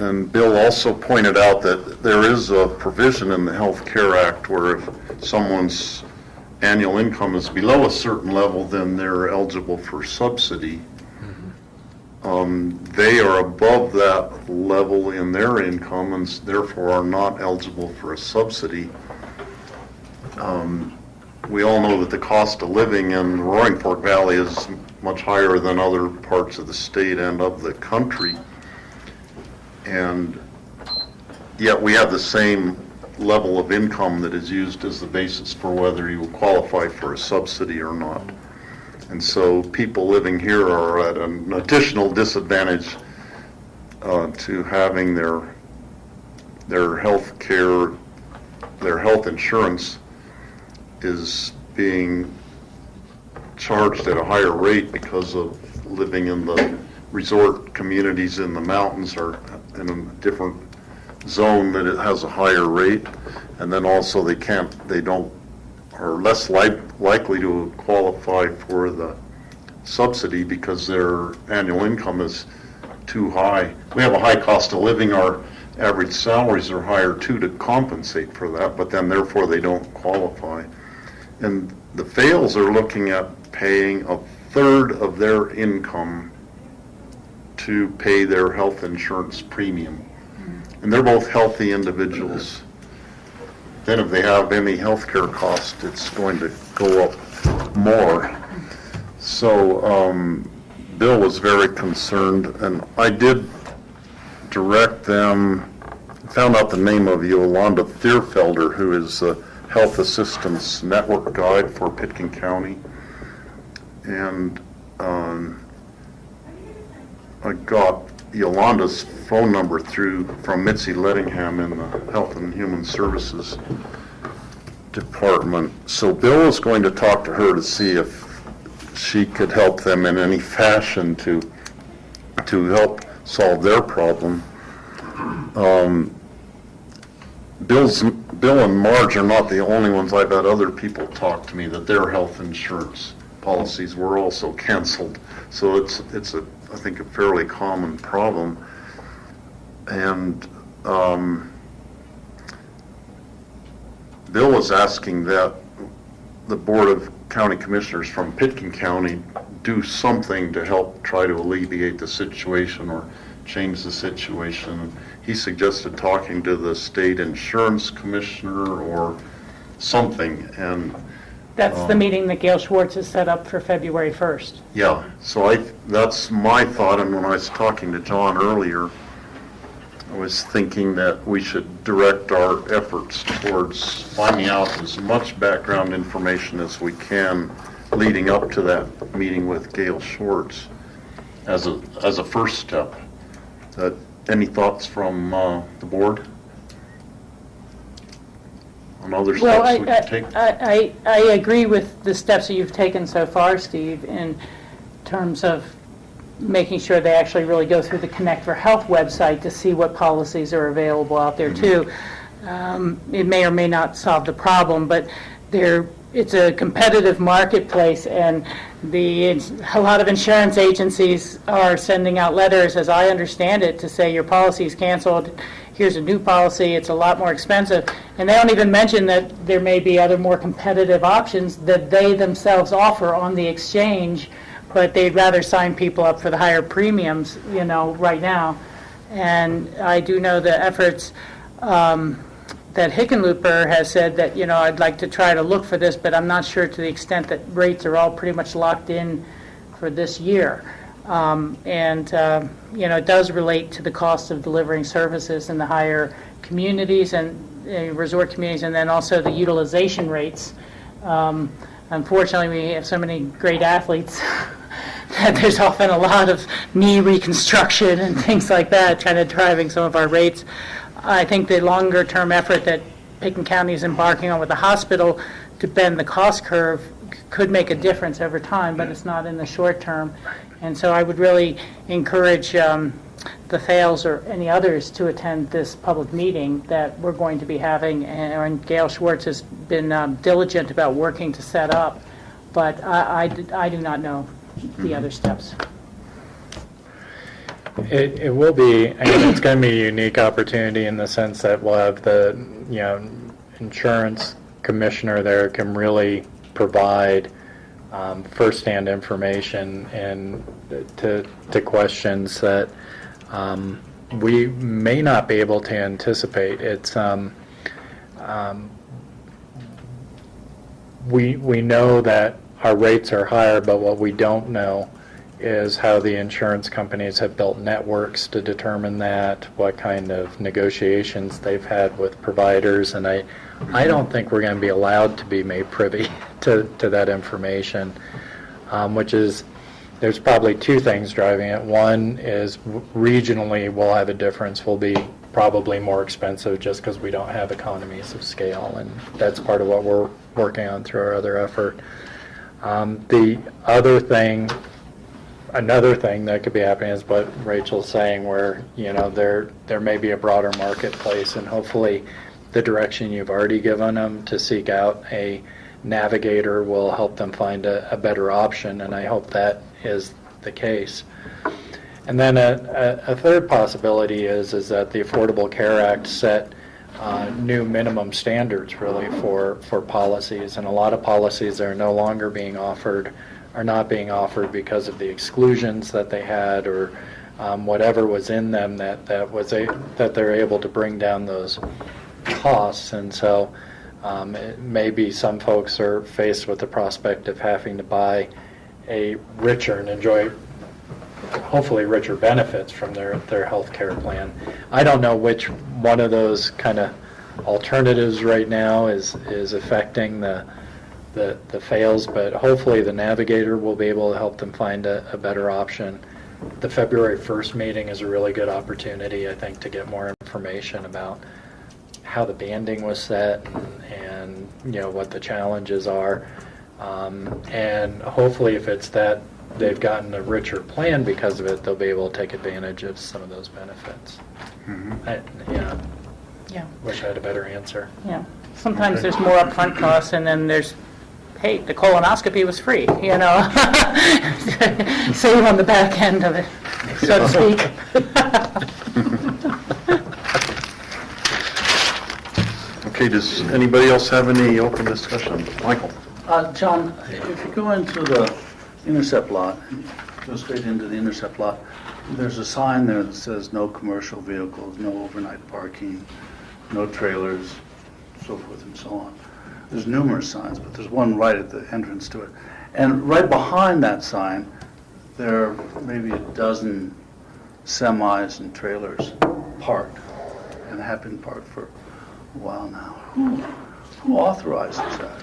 And Bill also pointed out that there is a provision in the Health Care Act where if someone's annual income is below a certain level, then they're eligible for subsidy. They are above that level in their income and therefore are not eligible for a subsidy. We all know that the cost of living in the Roaring Fork Valley is much higher than other parts of the state and of the country. And yet we have the same level of income that is used as the basis for whether you qualify for a subsidy or not. And so people living here are at an additional disadvantage to having their health care, their health insurance is being charged at a higher rate because of living in the resort communities in the mountains or in a different zone that it has a higher rate, and then also they are less likely to qualify for the subsidy because their annual income is too high. We have a high cost of living. Our average salaries are higher too to compensate for that, but then therefore they don't qualify. And the fails are looking at paying a third of their income to pay their health insurance premium. And they're both healthy individuals. Then if they have any health care cost, it's going to go up more. So Bill was very concerned, and I did direct them, found out the name of Yolanda Thierfelder, who is the Health Assistance Network Guide for Pitkin County. And I got Yolanda's phone number from Mitzi Lettingham in the Health and Human Services Department. So Bill is going to talk to her to see if she could help them in any fashion to help solve their problem. Bill and Marge are not the only ones. I've had other people talk to me that their health insurance policies were also canceled. So it's I think a fairly common problem. And Bill was asking that the Board of County Commissioners from Pitkin County do something to help try to alleviate the situation or change the situation. He suggested talking to the state insurance commissioner or something, and That's the meeting that Gail Schwartz has set up for February 1st. yeah, so that's my thought. And when I was talking to John earlier, I was thinking that we should direct our efforts towards finding out as much background information as we can leading up to that meeting with Gail Schwartz as a first step. Any thoughts from the board on other steps we could take? I agree with the steps that you've taken so far, Steve, in terms of making sure they actually really go through the Connect for Health website to see what policies are available out there too. It may or may not solve the problem, but it's a competitive marketplace, and a lot of insurance agencies are sending out letters, as I understand it, to say your policy is canceled, here's a new policy, it's a lot more expensive. And they don't even mention that there may be other more competitive options that they themselves offer on the exchange, but they'd rather sign people up for the higher premiums, right now. And I do know the efforts that Hickenlooper has said that, I'd like to try to look for this, but I'm not sure to the extent that rates are all pretty much locked in for this year. It does relate to the cost of delivering services in the higher communities and resort communities, and then also the utilization rates. Unfortunately, we have so many great athletes that there's often a lot of knee reconstruction and things like that driving some of our rates. I think the longer-term effort that Pitkin County is embarking on with the hospital to bend the cost curve could make a difference over time, but it's not in the short term. And so I would really encourage the Thales or any others to attend this public meeting that we're going to be having, and Gail Schwartz has been diligent about working to set up, but I do not know the other steps. It will be, I mean, it's going to be a unique opportunity in the sense that we'll have the, insurance commissioner there can really provide firsthand information and to questions that we may not be able to anticipate. It's we know that our rates are higher, but what we don't know is how the insurance companies have built networks to determine that, what kind of negotiations they've had with providers, and I don't think we're going to be allowed to be made privy to that information, which is, there's probably two things driving it. One is regionally we'll have a difference. We'll be probably more expensive just because we don't have economies of scale, and that's part of what we're working on through our other effort. The other thing, another thing that could be happening is what Rachel's saying, where there may be a broader marketplace, and hopefully the direction you've already given them to seek out a navigator will help them find a better option, and I hope that is the case. And then a third possibility is that the Affordable Care Act set new minimum standards really for policies, and a lot of policies that are no longer being offered are not being offered because of the exclusions that they had or whatever was in them that they're able to bring down those costs. And so maybe some folks are faced with the prospect of having to buy a richer and enjoy hopefully richer benefits from their health care plan. I don't know which one of those kind of alternatives right now is affecting the fails, but hopefully the navigator will be able to help them find a better option. The February 1st meeting is a really good opportunity, I think, to get more information about how the banding was set and what the challenges are. And hopefully if it's that they've gotten a richer plan because of it, they'll be able to take advantage of some of those benefits. Yeah. Wish I had a better answer. Yeah. Sometimes there's more upfront costs, and then there's, hey, the colonoscopy was free, save on the back end of it, so to speak. Okay, does anybody else have any open discussion? Michael? John, if you go into the intercept lot, go straight into the intercept lot, there's a sign there that says no commercial vehicles, no overnight parking, no trailers, so forth and so on. There's numerous signs, but there's one right at the entrance to it. And right behind that sign, there are maybe a dozen semis and trailers parked, and have been parked for a while now. Who authorizes that?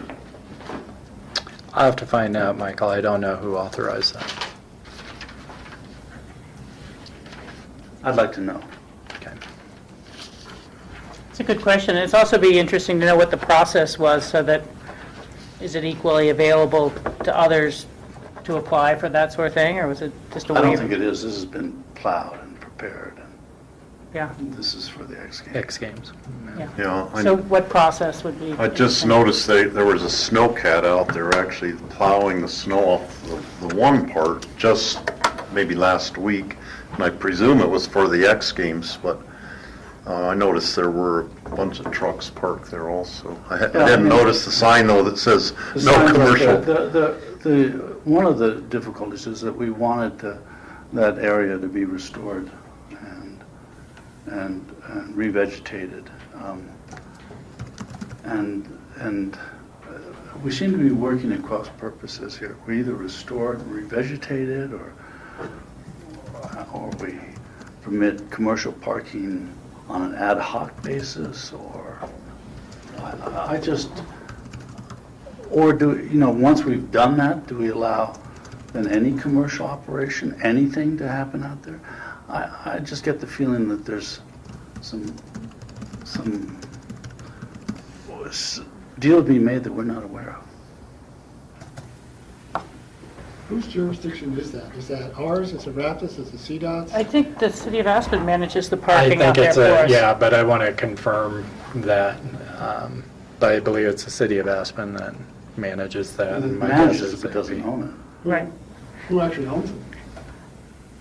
I'll have to find out, Michael. I don't know who authorized that. I'd like to know. Okay. It's a good question. It's also be interesting to know what the process was, so that is it equally available to others to apply for that sort of thing, or was it just a I waiver? don't think it is. This has been plowed and prepared, and Yeah. this is for the X Games. X Games. Yeah. Yeah, So what process would be? I just noticed there was a snowcat out there actually plowing the snow off the one part just maybe last week, and I presume it was for the X Games, but I noticed there were a bunch of trucks parked there also. I didn't notice the sign though that says The no signs commercial. out there, one of the difficulties is that we wanted that area to be restored and revegetated, and we seem to be working at cross purposes here. We either restore it and revegetate it, or we permit commercial parking on an ad hoc basis, or I just, or do, once we've done that, do we allow then any commercial operation, anything to happen out there? I just get the feeling that there's some deal being made that we're not aware of. Whose jurisdiction is that? Is that ours? Is it Raptus? Is it CDOT's? I think the city of Aspen manages the I parking out think there it's for us. yeah, but I want to confirm that. But I believe it's the city of Aspen that manages that. It and my manages guess it, is but it'd doesn't be- own it. Right. Who actually owns it?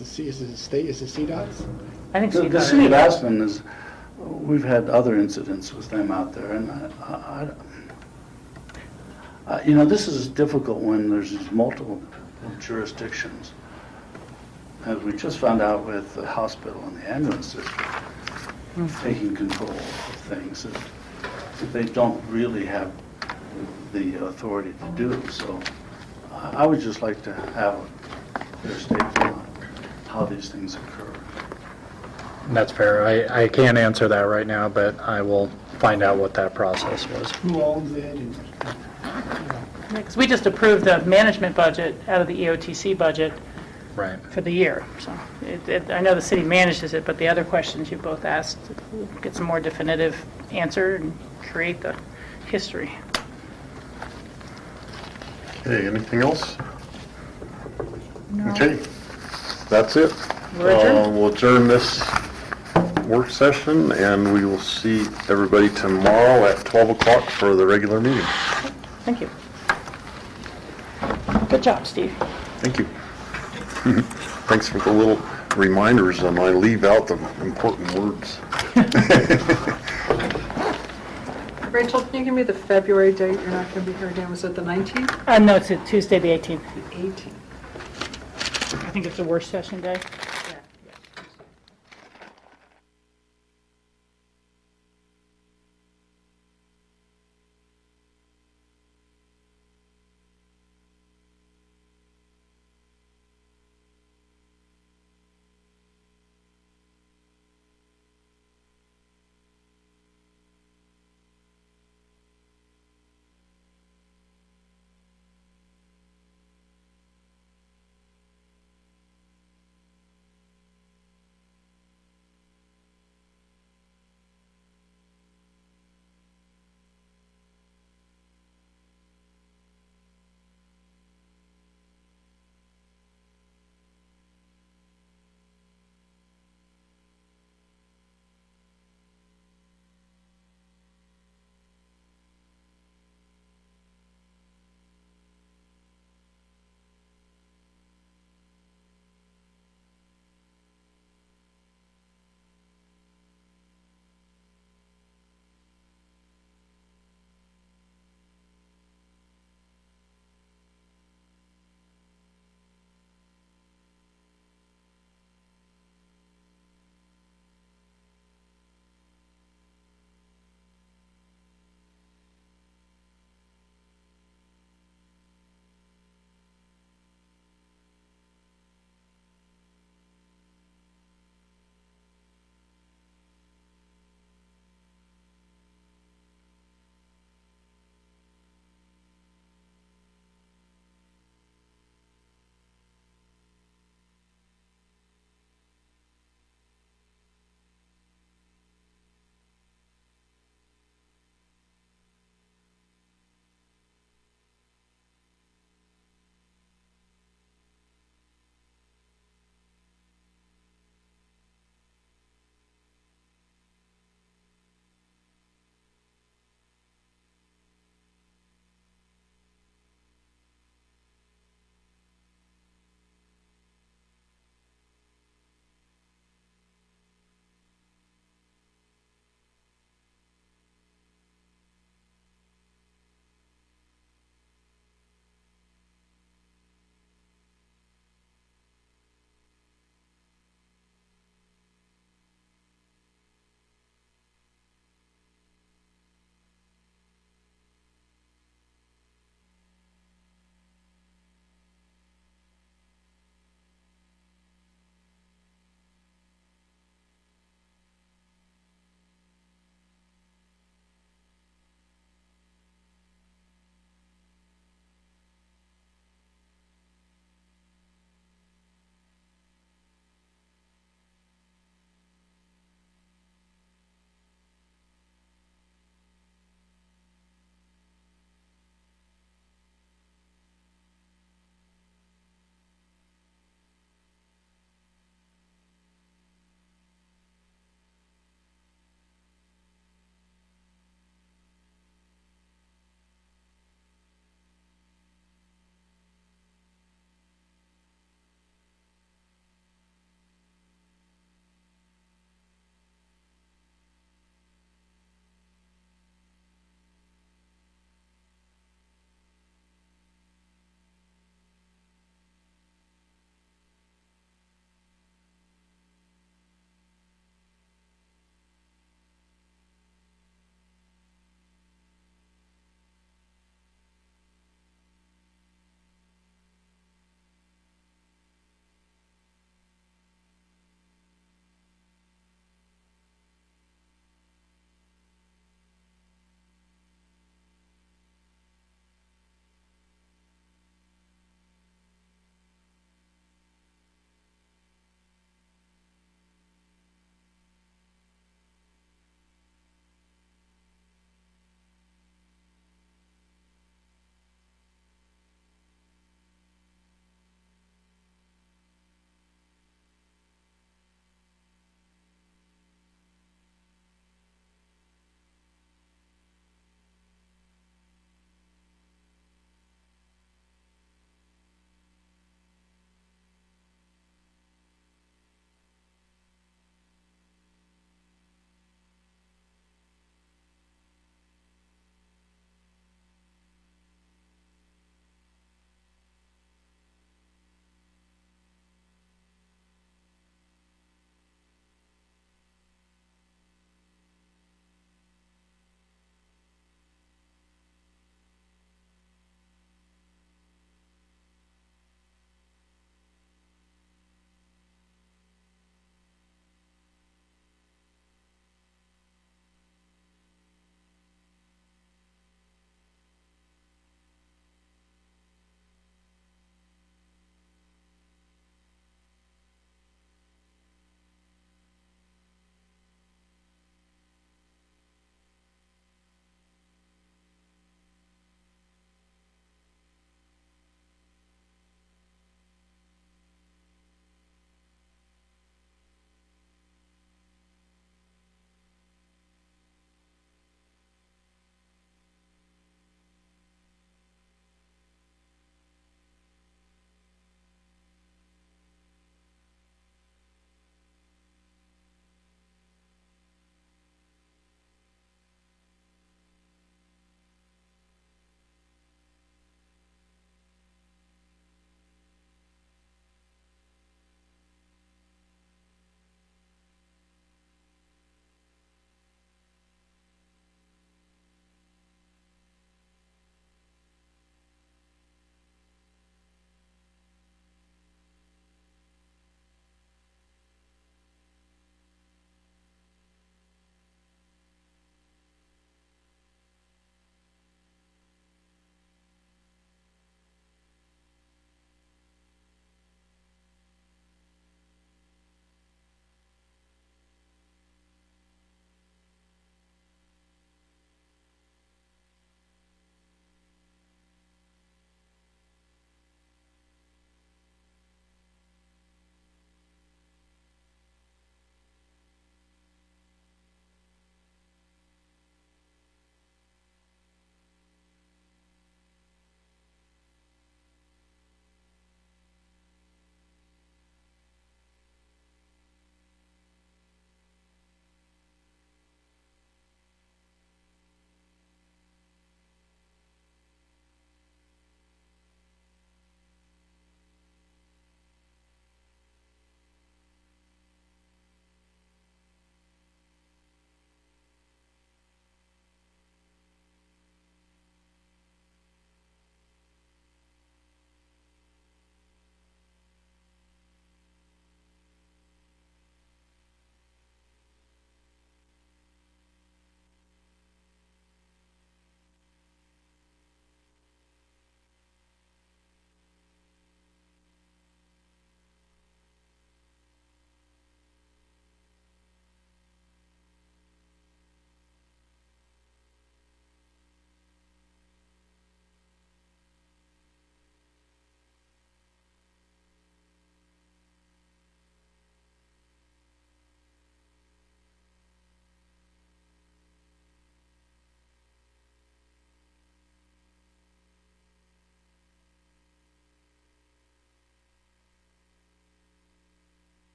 Is it the state, is it CDOT's? I think The city of Aspen is, we've had other incidents with them out there, and you know, this is difficult when there's these multiple jurisdictions. As we just found out with the hospital and the ambulance district taking control of things that they don't really have the authority to do. So I would just like to have their statement on how these things occur. That's fair. I can't answer that right now, but I will find out what that process was. Who owns it? And, Because we just approved the management budget out of the EOTC budget Right. for the year. So I know the city manages it, but the other questions you both asked, we'll get some more definitive answer and create the history. Okay, anything else? No. Okay, that's it. We're adjourned. We'll adjourn this work session, and we will see everybody tomorrow at 12 o'clock for the regular meeting. Thank you. Good job, Steve. Thank you. Thanks for the little reminders on I leave out the important words. Rachel, can you give me the February date? You're not going to be here again. Was it the 19th? No, it's Tuesday, the 18th. The 18th. I think it's the worst session day.